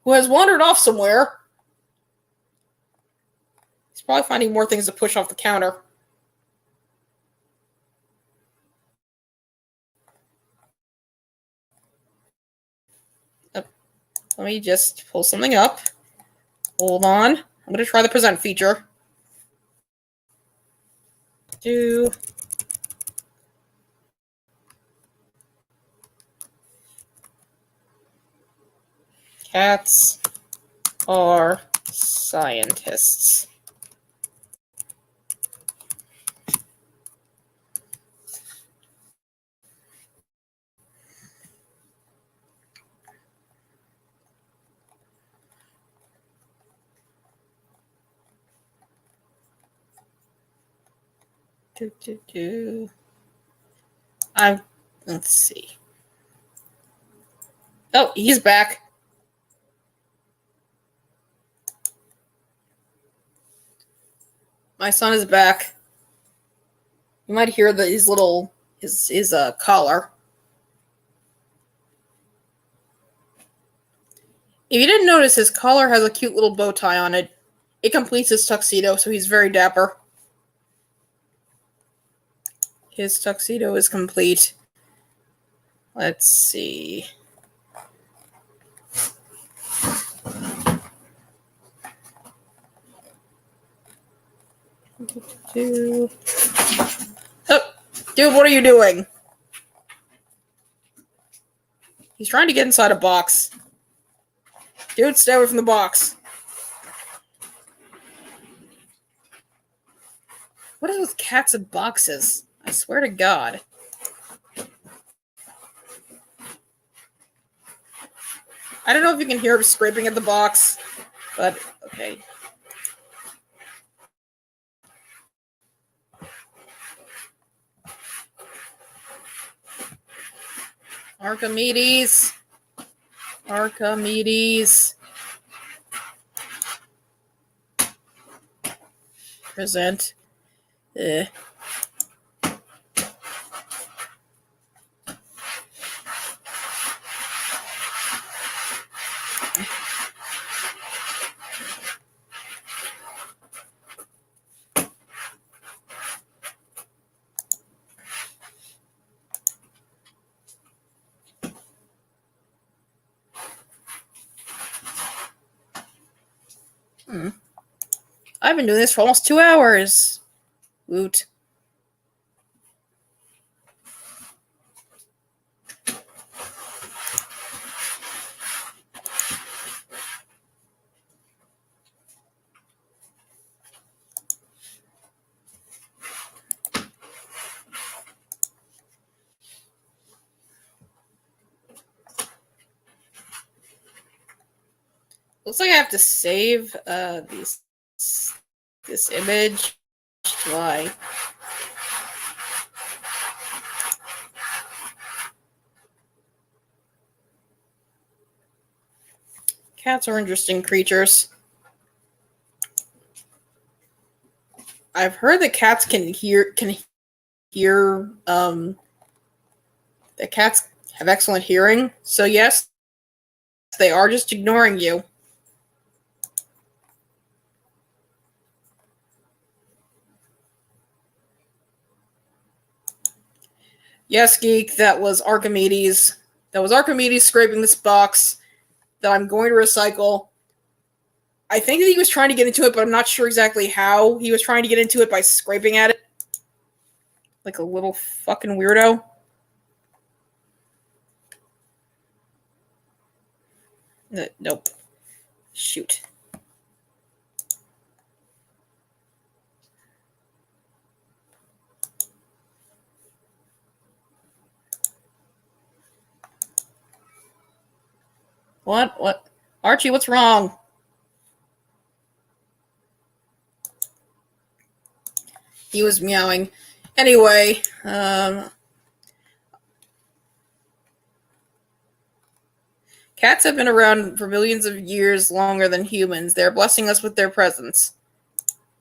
who has wandered off somewhere. He's probably finding more things to push off the counter. Let me just pull something up. Hold on. I'm going to try the present feature. Cats are scientists. Let's see. Oh, he's back. My son is back. You might hear his collar. If you didn't notice, his collar has a cute little bow tie on it. It completes his tuxedo, so he's very dapper. His tuxedo is complete. Let's see. Oh, dude, what are you doing? He's trying to get inside a box. Dude, stay away from the box. What is with cats and boxes? I swear to God. I don't know if you can hear him scraping at the box, but okay. Archimedes. Present. I've been doing this for almost 2 hours. Woot. Looks like I have to save this image. Why? Cats are interesting creatures. I've heard that cats can hear. That cats have excellent hearing. So yes, they are just ignoring you. Yes, geek. That was Archimedes. That was Archimedes scraping this box that I'm going to recycle. I think that he was trying to get into it, but I'm not sure exactly how he was trying to get into it by scraping at it. Like a little fucking weirdo. Nope. Shoot. What? Archie, what's wrong? He was meowing. Anyway, cats have been around for millions of years longer than humans. They're blessing us with their presence.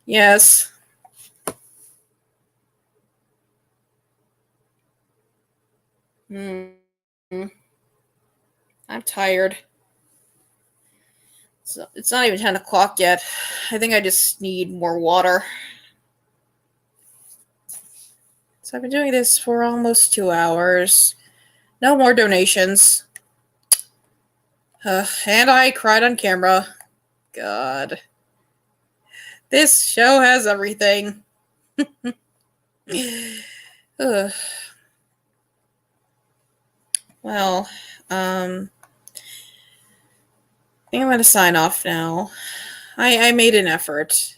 Yes. I'm tired. So it's not even 10 o'clock yet. I think I just need more water. So I've been doing this for almost 2 hours. No more donations. And I cried on camera. God. This show has everything. Well, I think I'm going to sign off now. I made an effort.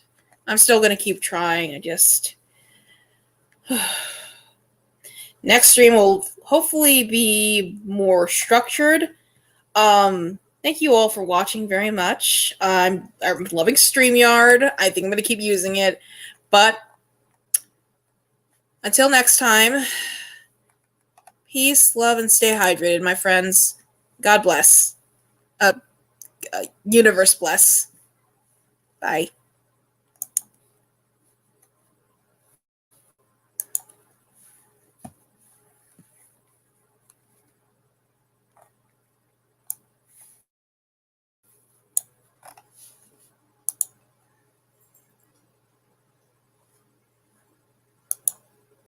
I'm still going to keep trying. Next stream will hopefully be more structured. Thank you all for watching very much. I'm loving StreamYard. I think I'm going to keep using it. But until next time, peace, love, and stay hydrated, my friends. God bless. Universe bless. Bye.